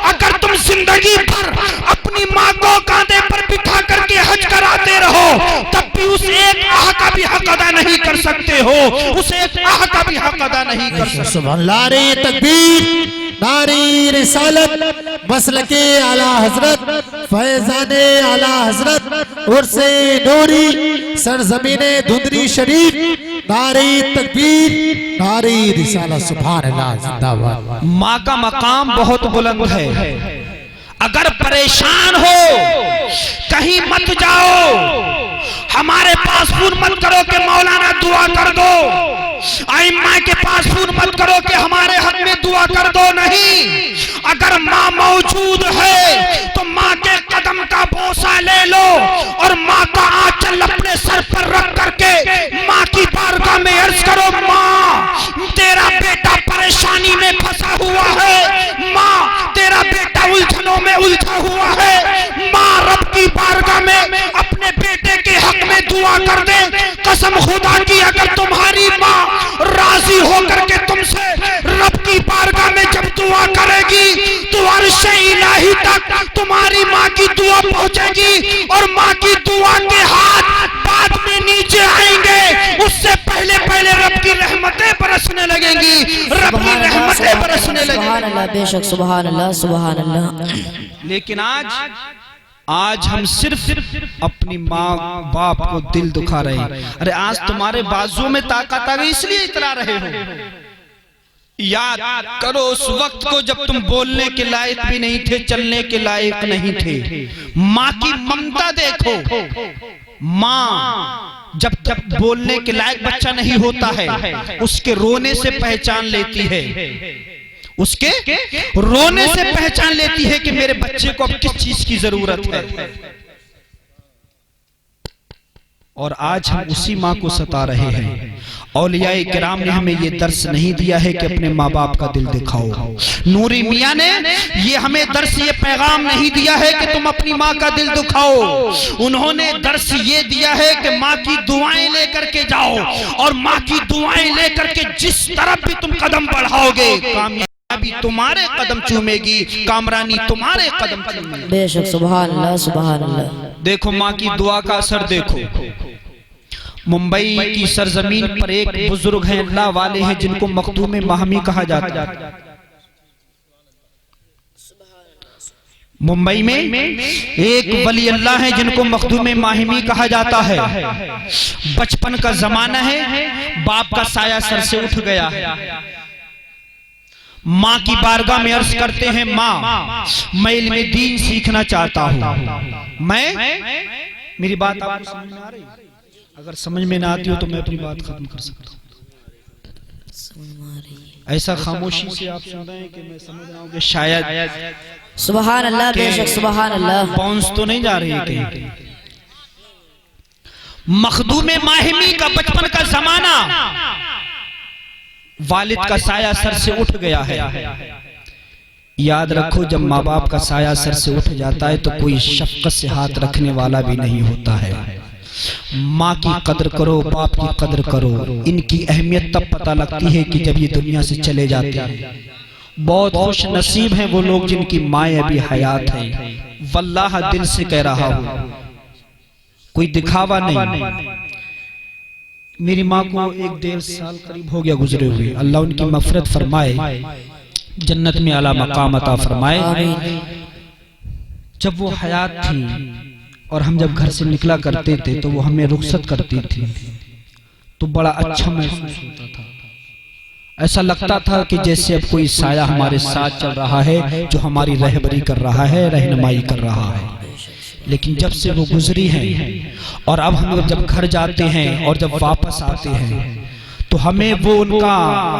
अगर तुम जिंदगी भर अपनी माँ को कांधे पर बिठा करके हज कराते रहो तब भी उस एक आह का भी हक अदा नहीं कर सकते हो, उस एक आह का भी हक अदा नहीं कर सकते। सुभान अल्लाह, नारे तकबीर, नारे रिसालत, मसलके आला हजरत, फैजाने आला हजरत, उर्से नूरी, सरजमीने धुंधरी शरीफ, नारे तकबीर, नारे रिसालत, सुभान अल्लाह, जिंदाबाद। माँ का मकाम बहुत बुलंद है। अगर परेशान हो कहीं मत जाओ, हमारे पास फोन मत करो कि मौलाना दुआ कर दो, आइम्मा के पास फोन मत करो कि हमारे हक में दुआ कर दो। नहीं, अगर माँ मौजूद है तो माँ के कदम का बोसा ले लो और माँ का आंचल अपने सर पर रख करके माँ की बारगाह में अर्ज करो, माँ तेरा बेटा परेशानी में फंसा हुआ है, माँ तेरा बेटा उलझनों में उलझा हुआ है, माँ रब की बारगाह में अपने बेटे के हक में दुआ कर दे। कसम खुदा की, अगर तुम्हारी माँ राजी होकर के तुमसे रब की बारगाह में जब दुआ करेगी तो अर्श इलाही तक तुम्हारी माँ की दुआ पहुंचेगी और माँ की दुआ के हाथ बाद में नीचे आएंगे, उससे पहले पहले रब की रहमतें बरसने लगेंगी, रब की रहमतें बरसने लगेंगी। सुभान अल्लाह, बेशक सुभान अल्लाह, सुभान अल्लाह। लेकिन आज हम सिर्फ अपनी माँ बाप को दिल दुखा रहे हैं। अरे आज तुम्हारे बाजुओं में ताकत आ गई इसलिए इतरा रहे हो। याद करो उस वक्त को जब तुम बोलने के लायक भी नहीं थे, चलने के लायक नहीं थे। माँ की ममता देखो, माँ जब बोलने के लायक बच्चा नहीं होता है उसके रोने से पहचान लेती है, उसके रोने से पहचान लेती है कि मेरे बच्चे को अब किस चीज की जरूरत है। और आज हम उसी माँ को सता रहे हैं। औलियाए किराम ने हमें ये दर्स नहीं दिया है कि अपने माँ बाप का दिल दिखाओ। नूरी मियाँ ने ये हमें दर्स, ये पैगाम नहीं दिया है कि तुम अपनी माँ का दिल दुखाओ। उन्होंने दर्स ये दिया है कि माँ की दुआएं लेकर के जाओ और माँ की दुआएं लेकर के जिस तरफ भी तुम कदम बढ़ाओगे कामयाबी तुम्हारे कदम चूमेगी, कामरानी तुम्हारे कदम चूमेगी। बेशक सुभान अल्लाह, सुभान अल्लाह। देखो माँ की दुआ का असर देखो। मुंबई की सरजमीन पर एक बुजुर्ग हैं, अल्लाह वाले हैं, जिनको मखदूम माहमी कहा जाता है। मुंबई में एक वली अल्लाह है जिनको मखदूम माहमी कहा जाता है। बचपन का जमाना है, बाप का साया सर से उठ गया है। माँ की बारगाह में अर्ज करते हैं, माँ मैं इल्मे दीन सीखना चाहता हूँ। मेरी बात आपको समझ में आ रही है? अगर समझ में ना आती हो तो मैं अपनी बात खत्म कर सकता हूँ। ऐसा खामोशी से आप सुन रहे हैं कि मैं समझ रहा हूँ कि शायद सुभान अल्लाह, बेशक सुभान अल्लाह। बाउंस तो नहीं जा रही है कहीं। मखदूम माहिमी का बचपन का जमाना, वालिद का साया सर से उठ गया है। याद रखो, जब माँ बाप का साया सर से उठ जाता है तो कोई शफकत से हाथ रखने वाला भी नहीं होता है। माँ की कदर करो, बाप की कदर करो। इनकी अहमियत तब पता लगती है कि जब ये दुनिया से चले जाते हैं। बहुत खुश नसीब हैं वो लोग जिनकी माँ अभी हयात है। वल्लाह दिल से कह रहा हूँ, कोई दिखावा नहीं। मेरी माँ को 1-1.5 साल करीब हो गया गुजरे हुए। अल्लाह उनकी मग़फ़िरत फरमाए, जन्नत में आला मकाम अता फरमाए। जब वो हयात थी और हम जब घर से निकला करते थे तो वो हमें रुखसत करती थी तो बड़ा अच्छा महसूस होता था। ऐसा लगता था कि जैसे अब कोई साया हमारे साथ चल रहा है, जो हमारी रहबरी कर रहा है, रहनुमाई कर रहा है। लेकिन जब से वो गुजरी हैं और अब हम जब घर जाते हैं और जब वापस आते हैं तो हमें वो उनका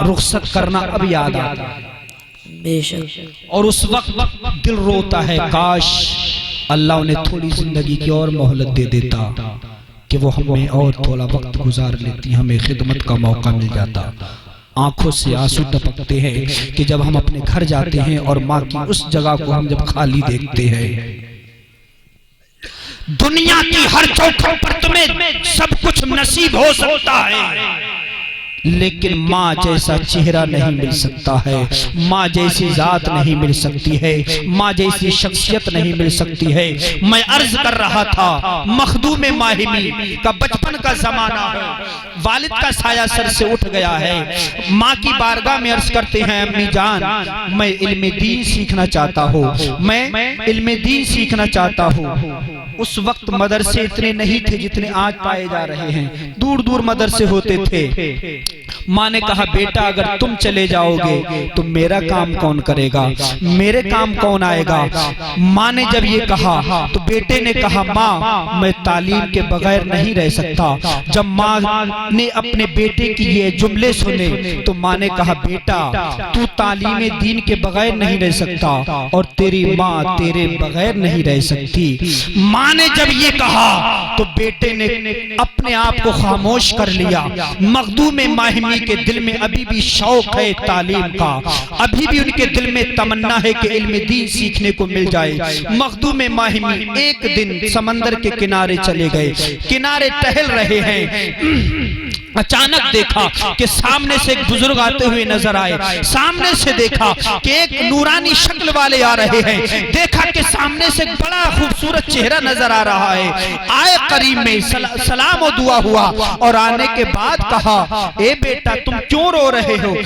रुखसत करना अब याद आता है। और उस वक्त दिल रोता है, काश अल्लाह उन्हें थोड़ी जिंदगी की और मोहलत दे देता कि वो हमें और थोड़ा वक्त गुजार लेती, हमें खिदमत का मौका मिल जाता। आंखों से आंसू टपकते हैं कि जब हम अपने घर जाते हैं और माँ की उस जगह को हम जब खाली देखते हैं। दुनिया की हर चौखट पर तुम्हें सब कुछ नसीब हो सकता है, लेकिन माँ जैसा चेहरा नहीं मिल सकता है, माँ जैसी जात नहीं मिल सकती है, माँ जैसी शख्सियत नहीं मिल सकती है। मैं अर्ज कर रहा था, मखदूम माहिमी का बचपन का जमाना है, वालिद का साया सर से उठ गया है। माँ की बारगाह में अर्ज करते हैं, अम्मी जान मैं इल्मे दीन सीखना चाहता हूँ, मैं इल्मे दीन सीखना चाहता हूँ। उस वक्त मदरसे इतने नहीं थे जितने आज पाए जा रहे हैं, दूर दूर मदरसे होते थे। माँ ने कहा, बेटा अगर तुम चले जाओगे तो मेरा काम कौन करेगा, मेरे काम कौन आएगा। माँ ने जब ये कहा तो बेटे ने कहा, माँ मैं तालीम के बगैर नहीं रह सकता। जब माँ ने अपने बेटे की ये जुमले सुने तो माँ ने कहा, बेटा तू तालीम दीन के बगैर नहीं रह सकता और तेरी माँ तेरे बगैर नहीं रह सकती। माँ ने जब ये कहा तो बेटे ने अपने आप को खामोश कर लिया। मखदूम माहिमी के दिल में अभी भी शौक है तालीम का, अभी भी उनके दिल में तमन्ना है कि इल्म दीन सीखने को मिल जाए। मखदूम माहिमी एक दिन समंदर के किनारे चले गए, किनारे टहल रहे हैं। अचानक देखा कि सामने से एक बुजुर्ग आते हुए नजर आए, सामने से देखा कि एक नूरानी शक्ल वाले आ रहे हैं, देखा कि सामने से बड़ा खूबसूरत चेहरा नजर आ रहा है। आए करीब में सलाम और दुआ हुआ और आने के बाद कहा, ए बेटा तुम क्यों रो रहे हो।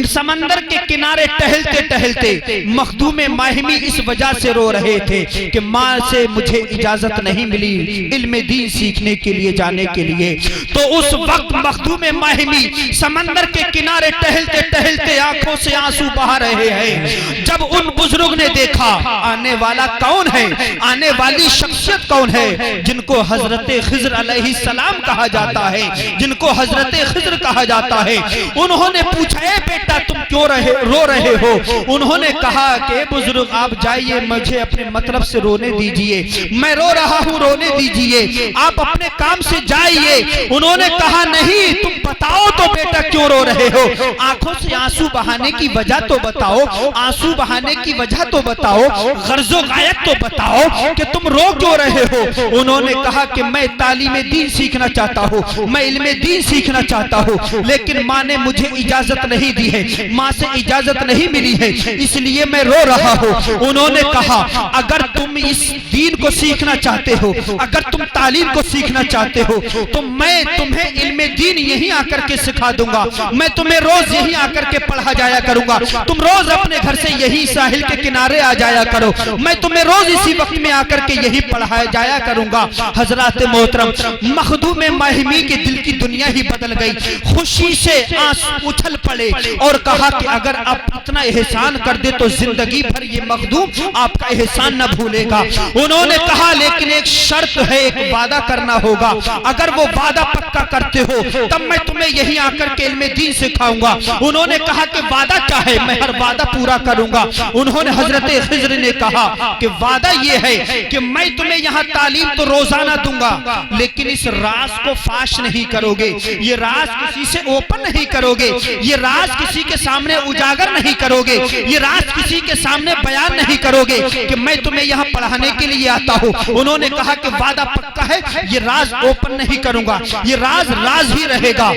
समंदर के किनारे टहलते टहलते मखदूम माहिमी इस वजह से रो रहे थे कि माँ से मुझे इजाजत नहीं मिली इल्म दीन सीखने के लिए जाने के लिए। तो उस वक्त मखदूम माहिमी समंदर के किनारे टहलते टहलते आंखों से आंसू बहा रहे हैं। जब उन बुजुर्ग ने देखा आने वाला कौन है, आने वाली शख्सियत कौन है, जिनको हजरत खिज़्र अलैहिस्सलाम कहा जाता है, जिनको हजरत खिज़्र कहा जाता है, उन्होंने पूछा, ए बेटा तुम क्यों रो रहे हो। उन्होंने कहा कि बुजुर्ग आप जाइए, मुझे अपने मतलब से रोने दीजिए, मैं रो रहा हूँ रोने दीजिए, आप अपने काम से जाइए। उन्होंने कहा नहीं तुम बताओ तो बेटा क्यों रो रहे हो, आंखों से आंसू बहाने की वजह तो बताओ, आंसू बहाने की वजह तो बताओ, गर्जो गायब तो बताओ कि तुम रो क्यों रहे हो। उन्होंने कहा कि मैं तालीम दीन सीखना चाहता हूँ, मैं इल्म दीन सीखना चाहता हूँ, लेकिन माँ ने मुझे इजाजत नहीं दी है, माँ से इजाजत नहीं मिली है, इसलिए मैं रो रहा हूँ। उन्होंने कहा अगर तुम इस दीन को सीखना चाहते हो, अगर तुम तालीम को सीखना चाहते हो तो मैं तुम्हें इल्म दीन यहीं आकर के सिखा दूंगा, मैं तुम्हें रोज यहीं आकर के पढ़ा जाया करूंगा, तुम रोज अपने घर से यही साहिल के किनारे आ जाया करो, मैं तुम्हें रोज इसी वक्त में आकर के यही पढ़ाया जाया करूंगा। हजरत मोहतरम मखदूम माहिमी के दिल की दुनिया ही बदल गई, खुशी से आंसू उछल पड़े और कहा कि अगर आप इतना एहसान कर दे तो जिंदगी भर ये मखदूम आपका एहसान न भूलेगा। उन्होंने कहा लेकिन एक शर्त है, एक वादा करना होगा, अगर वो वादा पक्का करते हो तब मैं तुम्हें यही आकर के इल्म दीन सिखाऊंगा। उन्होंने कहा कि वादा क्या है, मैं हर वादा पूरा करूंगा। उन्होंने हजरत खिज़्र ने कहा कि वादा ये है कि मैं तुम्हें यहाँ तालीम तो रोजाना दूंगा, लेकिन इस राज को फाश नहीं करोगे, ये राज किसी से ओपन नहीं करोगे, ये राज किसी के सामने उजागर नहीं करोगे, ये राज किसी के सामने बयान नहीं करोगे कि मैं तुम्हें यहाँ पढ़ाने के लिए आता हूँ। उन्होंने कहा कि वादा पक्का है, ये राज ओपन नहीं करूंगा, ये राज राज ही रहेगा।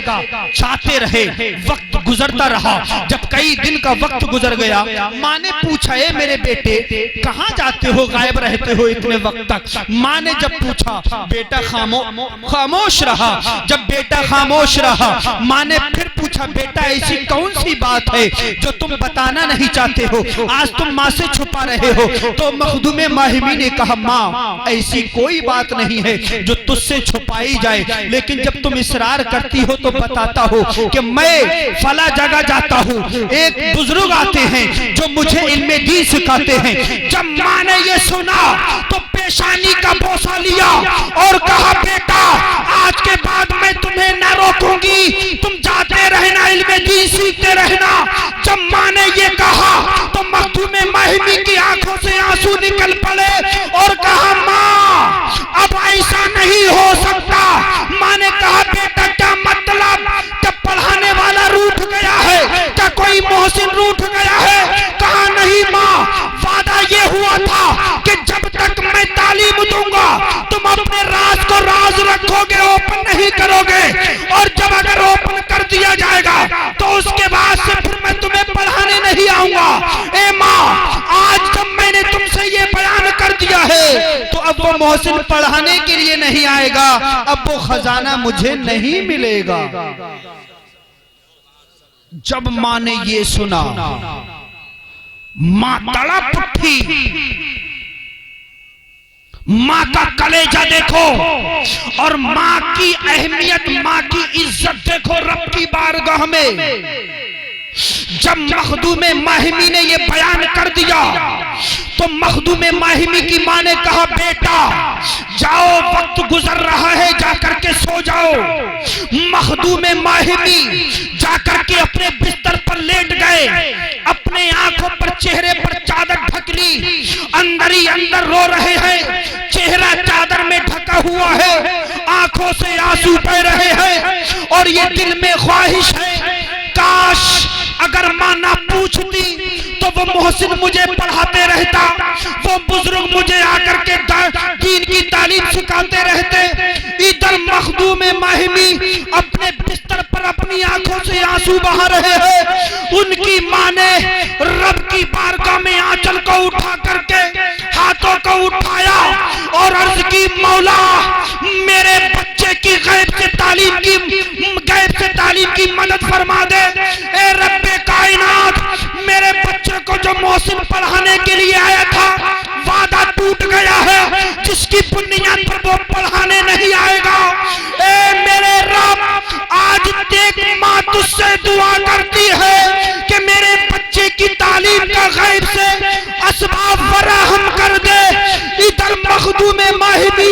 चाहते रहे, वक्त गुजरता रहा। जब कई दिन का वक्त गुजर गया, माँ ने पूछा, ए मेरे बेटे कहाँ जाते हो, गायब रहते हो इतने वक्त तक। माँ ने जब पूछा, बेटा खामोश रहा। जब बेटा खामोश रहा, माँ ने फिर पूछा, बेटा ऐसी कौन सी बात है जो तुम बताना नहीं चाहते हो, आज तुम माँ से छुपा रहे हो। तो मखदूम माहिमी ने कहा, माँ ऐसी कोई बात नहीं है जो तुझसे छुपाई जाए, लेकिन जब तुम इसरार करती हो तो बताता हो कि मैं फला जगह जाता हूँ, एक बुजुर्ग आते हैं जो मुझे इल्म दीन सिखाते हैं। जब माँ ने ये सुना तो पेशानी का बोसा लिया और कहा, बेटा आज के बाद मैं तुम्हें न रोकूंगी, तुम जाते रहना, इल्म दीन सीखते रहना। जब माँ ने ये कहा तो मखदूम माहिमी की आंखों से आंसू निकल पड़े और कहा, माँ अब ऐसा नहीं हो सकता। माँ ने कहा, बेटा क्या मतलब, क्या पढ़ाने वाला रूठ गया है, क्या कोई मोहसिन रूठ गया है। कहा नहीं माँ, वादा ये हुआ था कि जब तक मैं तालीम दूंगा तुम वो मोहसिन पढ़ाने के लिए नहीं आएगा, अब वो खजाना मुझे नहीं मिलेगा। जब मां ने ये सुना, मां तड़प उठी। मां का कलेजा देखो और मां की अहमियत, मां की इज्जत देखो रब की बारगाह में। जब मखदूम माहिमी ने यह बयान कर दिया तो मखदूम माहिमी की मां ने कहा, बेटा जाओ, वक्त गुजर रहा है, जाकर के सो जाओ। मखदूम माहिमी जाकर के अपने बिस्तर पर लेट गए, अपने आंखों पर, चेहरे पर चादर ढक ली, अंदर ही अंदर रो रहे हैं। चेहरा चादर में ढका हुआ है, आंखों से आंसू बह रहे हैं और ये दिल में ख्वाहिश है, काश अगर मां ना पूछती तो वो मोहसिन मुझे पढ़ाते रहता, वो बुजुर्ग मुझे आकर के दीन की तालीम सिखाते रहते। इधर मखदूम माहिमी अपने बिस्तर पर अपनी आंखों से आंसू बहा रहे हैं। उनकी मां ने रब की बारगाह में आंचल को उठा करके, हाथों को उठाया और अर्ज की, मौला मेरे बच्चे की गैब से तालीम की मदद फरमा दे। ए रब्बे कायनात, मेरे बच्चे को जो मोहसिन पढ़ाने के लिए आया था, वादा टूट गया है, जिसकी बुनियाद पर वो पढ़ाने नहीं आएगा। ए मेरे रब, आज देख मां तुझसे दुआ करती है कि मेरे बच्चे की तालीम का गैब से असबाब फराहम कर दे। इधर मखदूम माहिमी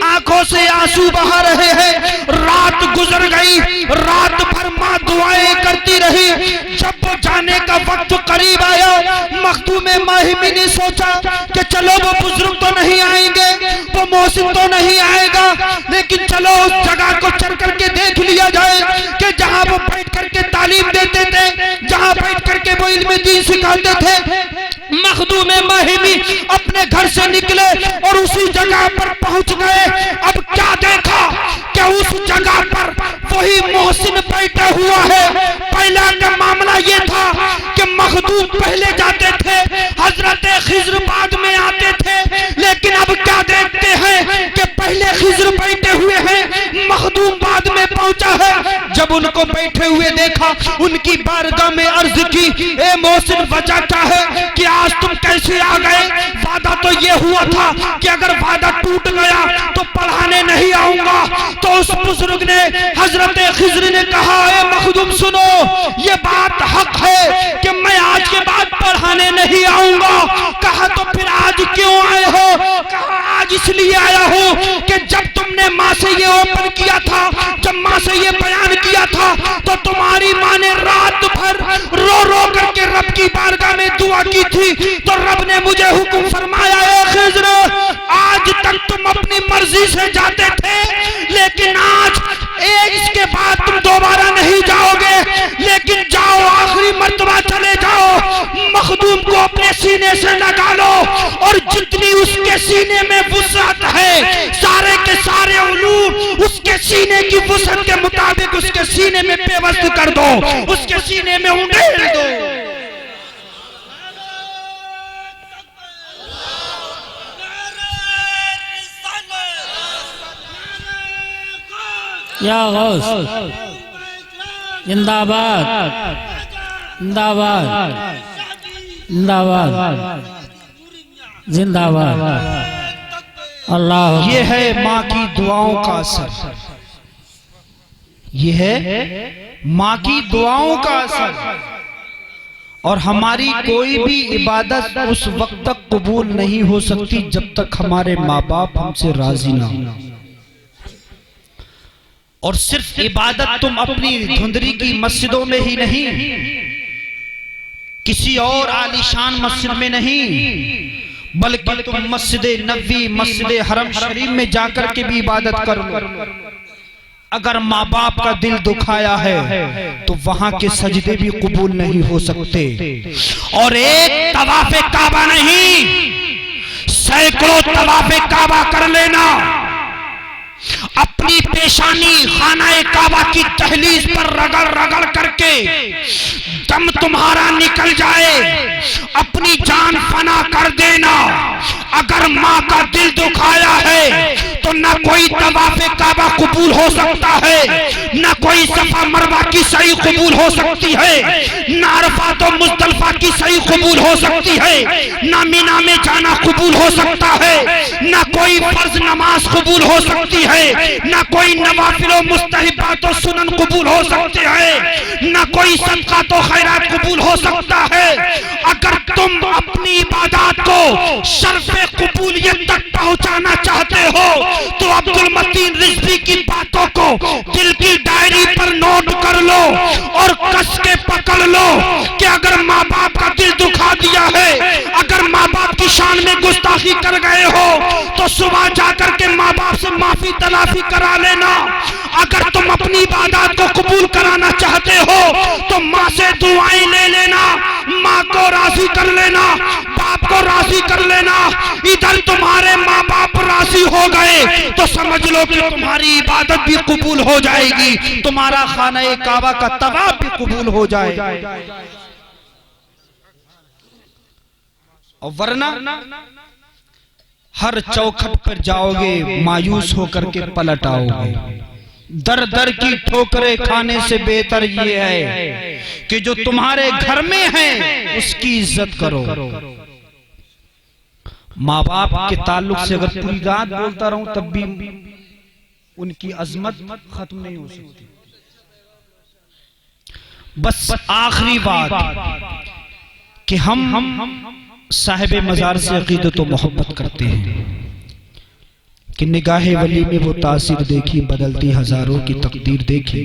आंखों से आंसू बहा रहे हैं। रात गुजर गई, रात भर मां दुआएं करती रही। जब वो जाने का वक्त करीब आया, मखदूम माहिमी ने सोचा कि चलो वो बुजुर्ग तो नहीं आएंगे, वो मोहसिन तो नहीं आएगा, लेकिन चलो उस जगह को चल करके देख लिया जाए कि जहां वो बैठ करके तालीम देते थे, जहां बैठ करके वो इल्म दीन सिखाते थे। मखदूम माहिमी अपने घर से निकले और उसी जगह पर पहुंच गए। अब क्या देखा कि उस जगह पर वही मोहसिन बैठा हुआ है। पहला का मामला ये था कि मखदूम पहले जाते थे, हजरत खिज्र बाद में आते थे, लेकिन अब क्या देखते हैं कि पहले खिज्र बैठे हुए हैं, मखदूम बाद में पहुंचा है। जब उनको बैठे हुए देखा, उनकी बारगाह में अर्ज की, ए मोहसिन वजह क्या है कि आज तुम कैसे आ गए? वादा तो ये हुआ था कि अगर वादा टूट गया तो पढ़ाने नहीं आऊंगा। तो उस बुजुर्ग ने, हजरत खिज्र ने कहा, ए मखदूम सुनो, ये बात हक है कि मैं आज के बाद पढ़ाने नहीं आऊंगा। कहा तो फिर आज क्यों आए हो? कहा आज इसलिए आया हूं कि जब तुमने माँ से ये ओपन किया था, जब माँ से ये बयान किया था, तो तुम्हारी माँ ने रात भर रो रो करके रब की बारगाह में दुआ की थी। तो रब ने मुझे हुक्म फरमाया, ए खिज्र, आज तक तुम अपनी मर्जी से जाते थे, लेकिन आज इसके बाद तुम दोबारा नहीं जाओगे, लेकिन जाओ, आखिरी मर्तबा चले जाओ। मखदूम को अपने सीने से लगा लो और जितनी उसके सीने में वुसअत है, सारे के सारे उलूम उसके सीने की वुसअत के मुताबिक उसके सीने में पेवस्त कर दो, उसके सीने में उंडेल दो। या गौस जिंदाबाद, जिंदाबाद, जिंदाबाद, जिंदाबाद। अल्लाह, ये है माँ की दुआओं का असर, ये है माँ की दुआओं का असर। और हमारी कोई भी इबादत उस वक्त तक कबूल नहीं हो सकती जब तक हमारे माँ बाप हमसे राजी ना हो। और सिर्फ इबादत तुम अपनी धुंधरी की मस्जिदों में ही नहीं, किसी और आलीशान मस्जिद में नहीं, बल्कि तुम मस्जिद नबवी, मस्जिद हरम शरीफ में जाकर के भी इबादत करो। अगर माँ बाप का दिल दुखाया है तो वहां के सजदे भी कबूल नहीं हो सकते। और एक तवाफे काबा नहीं, सैकड़ों तवाफे काबा कर लेना, अपनी पेशानी खानाए काबा की दहलीज पर रगड़ रगड़ करके दम तुम्हारा निकल जाए, अपनी जान फना कर देना। अगर माँ का दिल दुखाया है तो न कोई तवाफ़े काबा कबूल हो सकता है, न कोई सफा मरवा की सही कबूल हो सकती है, न अरफात और मुज़दलिफा की सही कबूल हो सकती है, न मिना में जाना कबूल हो सकता है, न कोई फर्ज नमाज कबूल हो सकती है, न कोई नवाफिल और मुस्तहिबात और सुनन कबूल हो सकते हैं, न कोई सदका तो खैरात कबूल हो सकता है। अगर तुम अपनी इबादत को शर्फ़े कबूलियत तक पहुंचाना चाहते हो तो अब्दुल मतीन रिजवी की बातों को दिल की डायरी पर नोट कर लो और कस के पकड़ लो कि अगर माँ बाप का दिल दुखा दिया है, अगर माँ बाप की शान में गुस्ताखी कर गए हो तो सुबह जाकर के माँ बाप से माफी तलाफी करा लेना। अगर तुम अपनी इबादत को कबूल कराना चाहते हो तो माँ से दुआएं ले लेना, माँ को राजी कर लेना, बाप को राजी कर लेना। इधर तुम्हारे माँ बाप राजी हो गए तो समझ लो कि तुम्हारी इबादत भी कबूल हो जाएगी, तुम्हारा खाना-ए काबा का तवाफ भी कबूल हो जाएगा। और वरना हर चौखट पर जाओगे मायूस होकर के पलट आओगे। दर दर की ठोकरें खाने से बेहतर ये है कि जो तुम्हारे घर में है उसकी इज्जत करो। माँ बाप के ताल्लुक से अगर पूरी रात बोलता रहूं तब भी उनकी अजमत खत्म नहीं हो सकती। बस आखिरी बात कि हम साहिब मजार से अकीदत व मोहब्बत करते हैं कि निगाहे वली में वो तासीर देखी, बदलती हजारों की तकदीर देखी।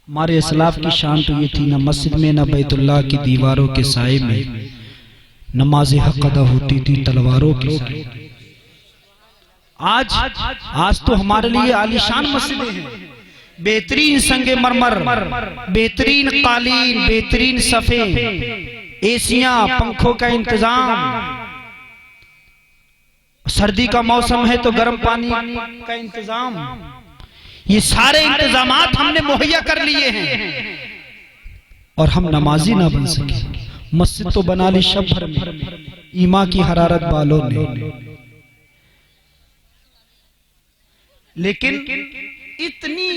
हमारे असलाफ की शान तो ये थी, न मस्जिद में न बैतुल्लाह की दीवारों के साए में नमाज हक अदा होती थी तलवारों के साए। आज तो हमारे लिए आलीशान मस्जिदें हैं, बेहतरीन संगे मरमर, बेहतरीन कालीन, बेहतरीन सफे, एसियां, पंखों का इंतजाम। सर्दी का मौसम है तो गर्म पानी का इंतजाम। ये सारे इंतजामात हमने मुहैया कर लिए हैं और हम नमाजी ना बन सके। मस्जिद तो बना ली शब भर में, ईमा की हरारत बालों ने, लेकिन इतनी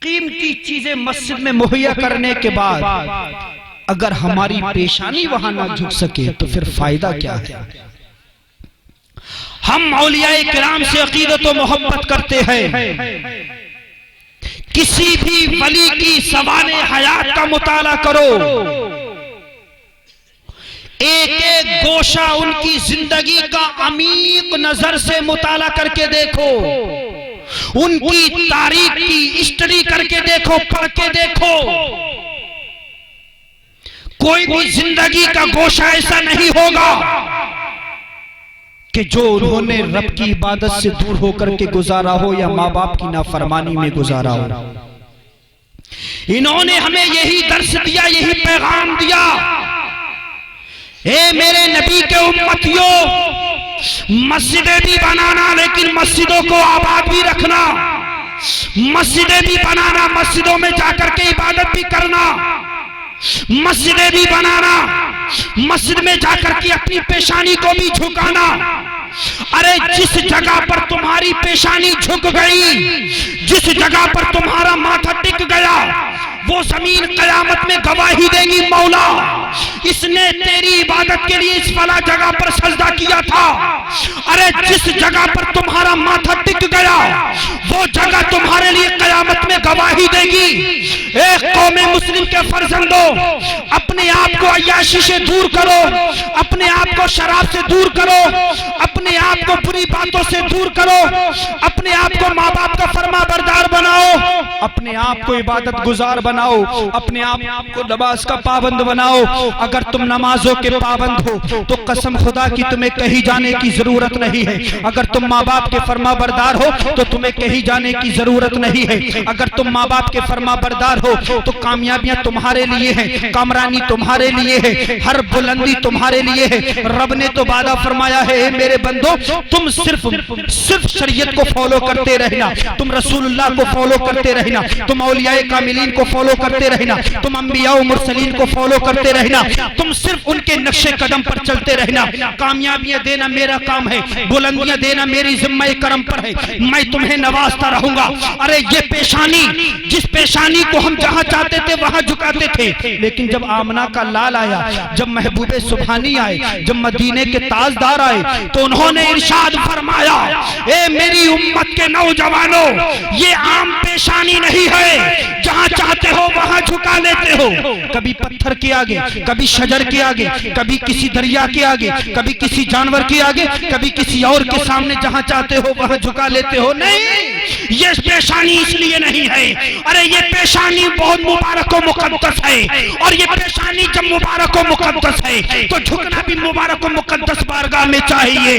कीमती चीजें मस्जिद में मुहैया करने के बाद अगर हमारी पेशानी वहां ना झुक सके तो फिर फायदा क्या है। हम औलियाए किराम से अकीदत व मोहब्बत करते हैं। किसी भी वली की सवाने हयात का मुताला करो, एक एक गोशा उनकी जिंदगी का अमीक नजर से मुताला करके देखो, उनकी तारीख की हिस्ट्री करके देखो, पढ़ के देखो। कोई भी जिंदगी का गोशा ऐसा नहीं होगा कि जो उन्होंने रब की इबादत से दूर होकर के गुजारा हो या माँ बाप की नाफरमानी में गुजारा हो। इन्होंने हमें यही दर्श दिया, यही पैगाम दिया, ए मेरे नबी के उम्मतियों, मस्जिदें भी बनाना लेकिन मस्जिदों को आबाद भी रखना, मस्जिदें भी बनाना, मस्जिदों में जाकर के इबादत भी करना, मस्जिदें भी बनाना, मस्जिद में जाकर के अपनी पेशानी को भी झुकाना। अरे जिस जगह पर तुम्हारी पेशानी झुक गई, जिस जगह पर तुम्हारा माथा टिक गया, वो जमीन कयामत में गवाही देगी, मौला इसने तेरी इबादत के लिए इस फला जगह पर सजदा किया था। अरे जिस जगह पर तुम्हारा माथा टिक गया वो जगह तुम्हारे लिए कयामत में गवाही देगी। एक कौमे मुस्लिम के फर्जंदों, अपने आप को अय्याशी से दूर करो, अपने आप को शराब से दूर करो, अपने आप को बुरी बातों से दूर करो, अपने आप को माँ बाप का फरमा बरदार बनाओ, अपने आप को इबादत गुजार बनाओ, अपने आप को नमाज का पाबंद बनाओ। अगर तुम नमाजों के पाबंद हो तो कसम खुदा की तुम्हें कहीं जाने की जरूरत नहीं है। अगर तुम माँ बाप के फरमा बरदार हो तो तुम्हें कहीं जाने की जरूरत नहीं है। अगर तुम माँ बाप के फरमा बरदार हो तो कामयाबियां तुम्हारे लिए हैं, कामरानी तुम्हारे लिए है, हर बुलंदी तुम्हारे लिए है। रब ने तो वादा फरमाया है, मेरे बंदो तुम सिर्फ शरीयत को फॉलो करते रहना, तुम रसूलुल्लाह को फॉलो करते रहना, तुम औलियाए कामिलीन को फॉलो करते रहना, तुम अंबिया और मुरसलीन को फॉलो करते रहना, तुम सिर्फ उनके नक्शे कदम पर चलते रहना। कामयाबियां देना मेरा काम है, बुलंदियां देना मेरी जिम्मा करम पर है, मैं तुम्हें नवाजता रहूंगा। अरे ये पेशानी, जिस पेशानी को हम जहां चाहते थे वहां झुकाते थे, लेकिन जब आमना का लाल आया, जब महबूबे सुभानी आए, जब मदीने के ताजदार आए, तो उन्होंने इरशाद फरमाया, ए मेरी उम्मत के नौजवानों, ये आम पेशानी नहीं है, जहां चाहते हो वहां झुका लेते हो। कभी पत्थर के आगे, कभी शजर के आगे, कभी किसी दरिया के आगे, कभी किसी जानवर के आगे, कभी किसी और के सामने जहां चाहते हो वहां झुका लेते हो। नहीं, ये पेशानी इसलिए नहीं है। अरे ये पेशानी बहुत मुबारक और मुकद्दस है, और ये पेशानी जब मुबारक और मुकद्दस है तो झुकना भी मुबारक और मुकद्दस बारगाह में चाहिए।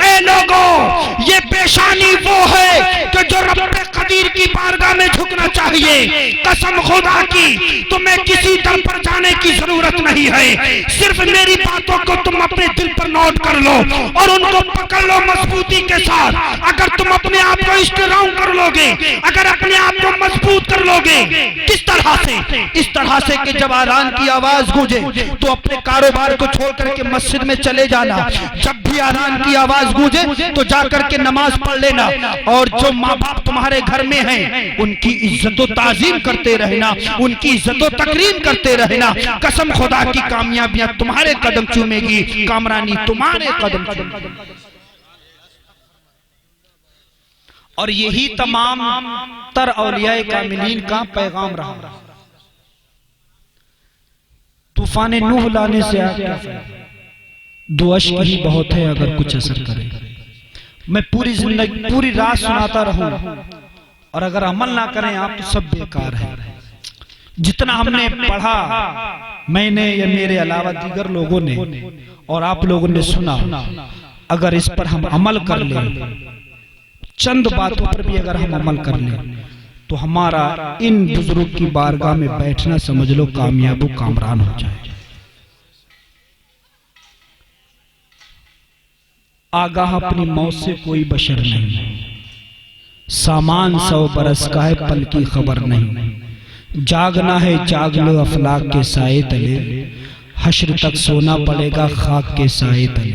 ए लोगों, ये पेशानी वो है कि जो रब कदीर की बारगाह में झुकना चाहिए। कसम खुदा की, तुम्हें किसी दम पर जाने की जरूरत नहीं है, सिर्फ मेरी बातों को तुम अपने दिल पर नोट कर लो और उनको पकड़ लो मजबूती के साथ। अगर तुम अपने आप को स्ट्रांग कर लोगे, अगर अपने आप को मजबूत कर लोगे, किस तरह से? इस तरह से कि जब आज़ान की आवाज गूंजे तो अपने कारोबार को छोड़ करके मस्जिद में चले जाना, जब भी आज़ान की आवाज गूंजे तो जाकर के नमाज पढ़ लेना, और जो माँ बाप तुम्हारे घर में हैं उनकी इज्जत व ताज़ीम करते रहना, उनकी इज्जत व तकरीम करते रहना। कसम खुदा की, कामयाबियां तुम्हारे कदम चूमेगी, कामरानी तुम्हारे कदम चूमेगी। और यही तमाम तर औलियाए कामिलीन का पैगाम रहा। तूफान नूह लाने से क्या फायदा? दो अश्क ही बहुत है अगर कुछ असर करे। मैं पूरी जिंदगी पूरी रात सुनाता रहूं और अगर अमल ना करें आप तो सब बेकार है। जितना हमने पढ़ा, मैंने या मेरे अलावा दीगर लोगों ने और आप लोगों ने सुना, अगर इस पर हम अमल कर लें, चंद बातों पर भी अगर हम अमल कर लें, तो हमारा इन बुजुर्ग की बारगाह में बैठना समझ लो कामयाब कामरान हो जाए। आगाह अपनी मौत से कोई बशर नहीं, सामान 100 बरस का है पल की खबर नहीं। जागना है जाग लो अफलाक के साए तले, हश्र तक सोना पड़ेगा खाक के साए तले।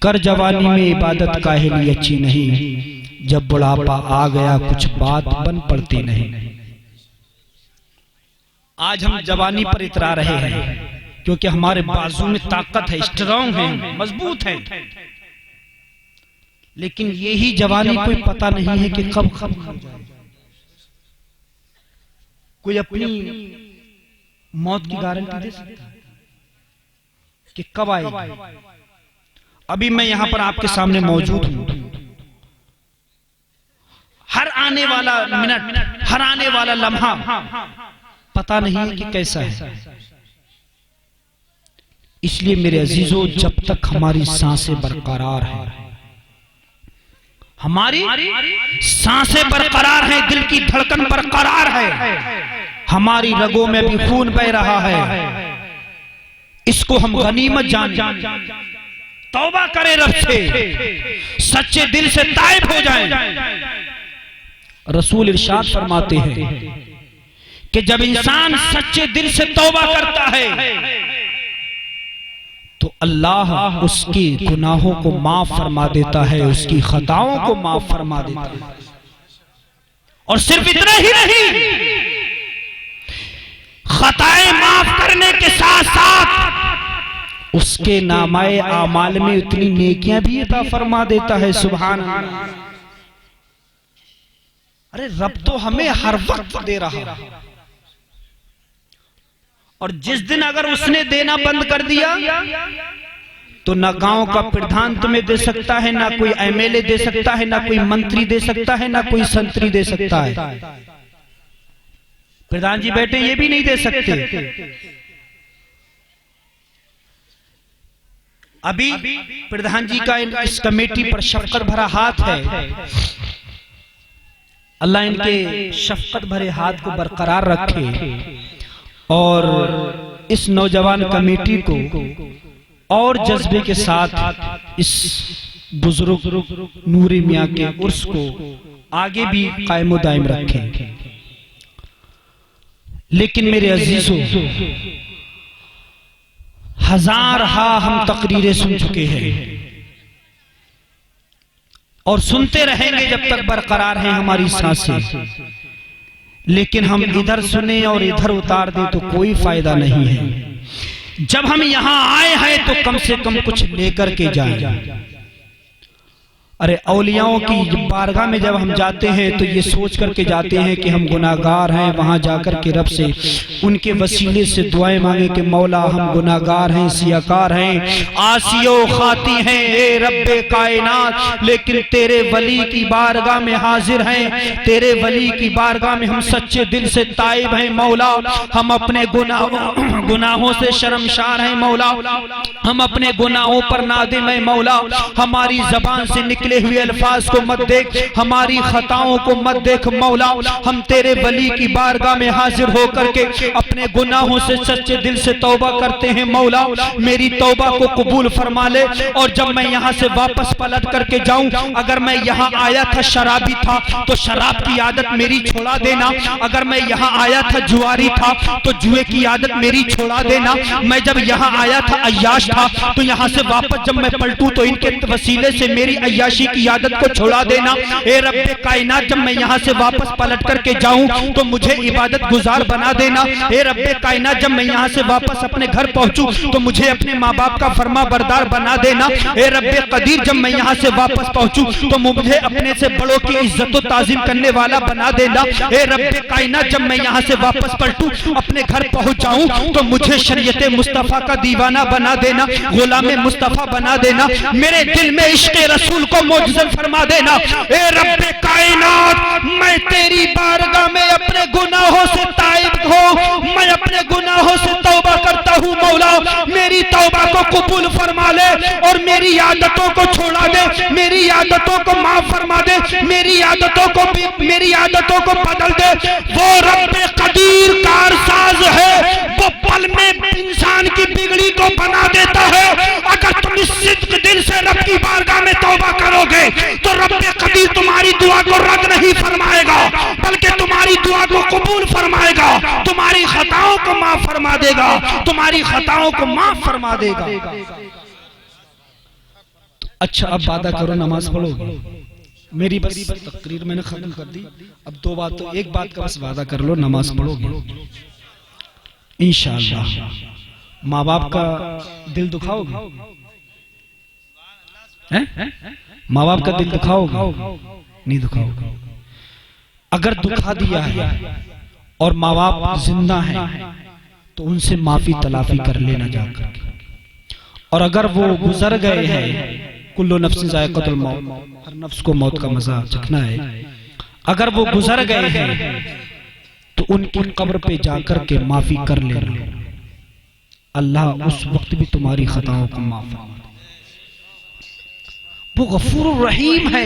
कर जवानी में इबादत काहे लिए अच्छी नहीं, जब बुढ़ापा आ गया कुछ बात बन पड़ती नहीं। आज हम जवानी पर इतरा रहे हैं क्योंकि हमारे बाजू में ताकत है, स्ट्रांग है, मजबूत है, लेकिन यही जवानी कोई पता नहीं है कि कब खत्म हो जाए। कोई अपनी मौत की गारंटी दे सकता है कि कब आएगी? अभी मैं यहां पर आपके सामने मौजूद हूं, हर आने वाला मिनट, हर आने वाला लम्हा पता नहीं है कि कैसा है। इसलिए मेरे अजीजों, जब तक हमारी सांसें बरकरार हैं, हमारी सांसें बरकरार हैं, दिल की धड़कन बरकरार है, हमारी रगों में भी खून बह रहा है, इसको हम गनीमत जाने, तौबा करें रब से, सच्चे दिल से ताइब हो जाएं। रसूल इरशाद फरमाते हैं कि जब इंसान सच्चे दिल से तौबा करता है तो अल्लाह उसके गुनाहों को माफ फरमा देता है, उसकी खताओं को माफ फरमा देता है। और सिर्फ इतना ही नहीं, खताएं माफ करने के साथ साथ उसके नामाए आमाल में उतनी नेकियां भी अता फरमा देता है। सुभान अल्लाह। अरे रब तो हमें हर वक्त दे रहा है, और जिस दिन अगर उसने देना बंद कर दिया तो ना गांव का प्रधान तुम्हें दे सकता है, ना कोई एमएलए दे सकता है, ना कोई मंत्री दे सकता है, ना कोई संतरी दे सकता है। प्रधान जी बैठे, ये भी नहीं दे सकते। अभी प्रधान जी का इस कमेटी पर शफकत भरा हाथ है, अल्लाह इनके शफकत भरे हाथ को बरकरार रखे। और इस नौजवान कमेटी को और जज्बे के साथ इस बुजुर्ग नूरी मियां के उर्स को आगे भी कायम दायम रखें। लेकिन मेरे अजीजों, हजार हम तकरीरें सुन चुके हैं और सुनते रहेंगे जब तक बरकरार है हमारी सांसें। लेकिन हम इधर सुने और इधर उतार दें तो कोई फायदा नहीं है। जब हम यहां आए हैं तो कम से कम कुछ लेकर के जाएं। अरे औलियाओं की बारगाह में जब हम जाते हैं तो ये सोच करके जाते हैं कि हम गुनाहगार हैं, वहां जाकर के रब से उनके वसीले से दुआएं मांगे कि मौला हम गुनाहगार हैं, सियाकार हैं, आसियो खाती हैं, ए रब्बे कायनात, लेकिन तेरे वली की बारगाह में हाजिर हैं, तेरे वली की बारगाह में हम सच्चे दिल से ताइब हैं मौला। हम अपने गुनाहों से शर्मसार हैं मौला, हम अपने गुनाहों पर नादिम हैं मौला। हमारी जबान से निकले हुए अल्फाज को मत देख, हमारी खताओं को मत देख मौला। हम तेरे वली की बारगाह में हाजिर होकर के अपने गुनाहों से सच्चे दिल से तौबा करते हैं मौला। मेरी तौबा को कबूल फरमा ले। और जब मैं यहाँ से वापस पलट करके जाऊं, अगर मैं यहाँ आया था शराबी था तो शराब की आदत मेरी छोड़ा देना। अगर मैं यहाँ आया था जुआरी था तो जुए की आदत मेरी छोड़ा देना। मैं जब यहाँ आया था अय्याश था तो यहाँ से वापस जब मैं पलटूं तो इनके वसीले से मेरी अय्याशी की आदत को छोड़ा देना। ए रब्बे कायनात, जब मैं यहाँ से वापस पलट करके जाऊं तो मुझे इबादत गुजार बना देना। ए रब्बे कायनात, जब मैं यहाँ से वापस अपने घर पहुंचूं तो मुझे अपने माँ बाप का फरमा बरदार बना देना। ए रब्बे कदीर, जब मैं यहाँ से वापस पहुंचूं तो मुझे अपने से बड़ों की इज्जत और ताजीम करने वाला बना देना। ए रब्बे कायनात, जब मैं यहाँ से वापस पलटूं अपने घर पहुंच जाऊं तो मुझे शरीयत मुस्तफा का दीवाना बना देना, गुलाम मुस्तफा बना देना। मेरे दिल में इश्क़ रसूल को मौजूद फरमा देना। ए रब्बे कायनात, मैं तेरी बारगाह में अपने गुनाहों से ताइब हूँ, मैं अपने गुनाहों से तौबा करता हूँ मौला। मेरी तौबा को कबूल फरमा ले और मेरी आदतों को छोड़ा दे, मेरी आदतों को माफ फरमा दे, मेरी आदतों को बदल दे। वो रब्बे कदीर कारसाज है, वो पल में इंसान की बिगड़ी को बना देता है। अगर तुम इस सिद्क दिल से रब की बारगाह में तौबा करोगे तो रब्बे कदीर तुम्हारी दुआ को रद्द नहीं फरमाएगा, बल्कि तुम्हारी दुआ को कबूल फरमाएगा, तुम्हारी खताओं को माफ फरमा देगा, तुम्हारी खताओं को माफ फरमा देगा। अच्छा, अब वादा करो नमाज पढ़ोगे? मेरी बस तकरीर मैंने खत्म कर दी। अब दो बात, तो एक बात का बस वादा कर लो, नमाज पढ़ोगे इंशाअल्लाह। माँ बाप का दिल दुखाओगे? माँ बाप का दिल दुखाओगे? नहीं दुखाओगे। अगर दुखा दिया है और माँ बाप जिंदा हैं तो उनसे माफी तलाफी कर लेना जाकर। और अगर वो गुजर गए हैं, कुल्लु नफ्सिन ज़ाइक़तुल मौत, हर नफ्स को मौत का मजा चखना है। अगर वो गुजर गए हैं तो उनकी कब्र पे जाकर के माफी कर लेना। अल्लाह उस वक्त भी तुम्हारी खताओं को माफ फरमा। वो गफूर रहीम है,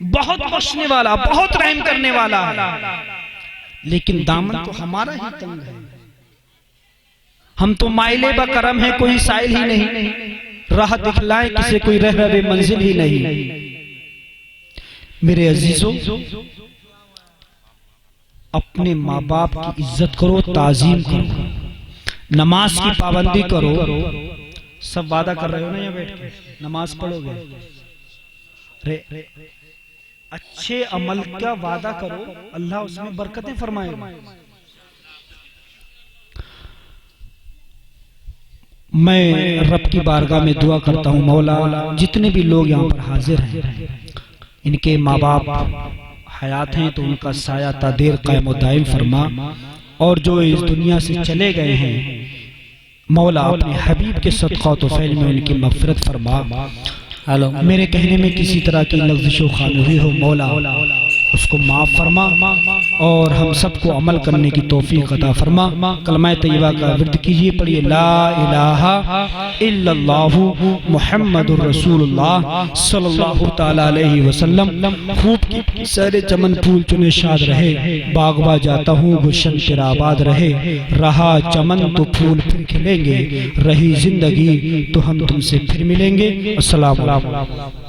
बहुत बख्शने वाला, बहुत रहम करने वाला है। लेकिन दामन तो हमारा ही तंग है। हम तो माइले बकरम है, कोई साइल ही नहीं, राह दिखलाए किसे कोई रह रहे मंजिल ही नहीं। मेरे अजीजों, अपने माँ बाप की इज्जत करो, ताजीम करो, नमाज की पाबंदी करो। सब वादा कर रहे हो ना यहाँ बैठ के, नमाज पढ़ोगे? अच्छे अमल का वादा करो, अल्लाह उसमें बरकतें फरमाएगा। मैं रब की बारगाह में दुआ करता हूँ, मौला जितने भी लोग यहाँ पर हाजिर हैं, इनके माँ बाप हयात हैं तो उनका साया तादेर कायम दायम फरमा। और जो इस दुनिया से चले गए हैं, मौला अपने हबीब के सदक़ा तो फैल में उनकी मग़फ़िरत फरमा। मेरे कहने में किसी तरह की लग़्ज़िश व ख़ामिरी हो मौला उसको माफ़ फरमा और हम सबको अमल करने की तौफीक अता फरमा। कलमा तैयबा का विर्द कीजिए, पढ़िए ला इलाहा इल्लल्लाहु मुहम्मदुर रसूलुल्लाह सल्लल्लाहु ताला अलैहि वसल्लम। खूब की सारे चमन फूल चुने शाद रहे, बागबा जाता हूँ गुलशन तेरा आबाद रहे। रहा चमन तो फूल फिर खिलेंगे, रही जिंदगी तो हम तुमसे फिर मिलेंगे। अस्सलाम वालेकुम।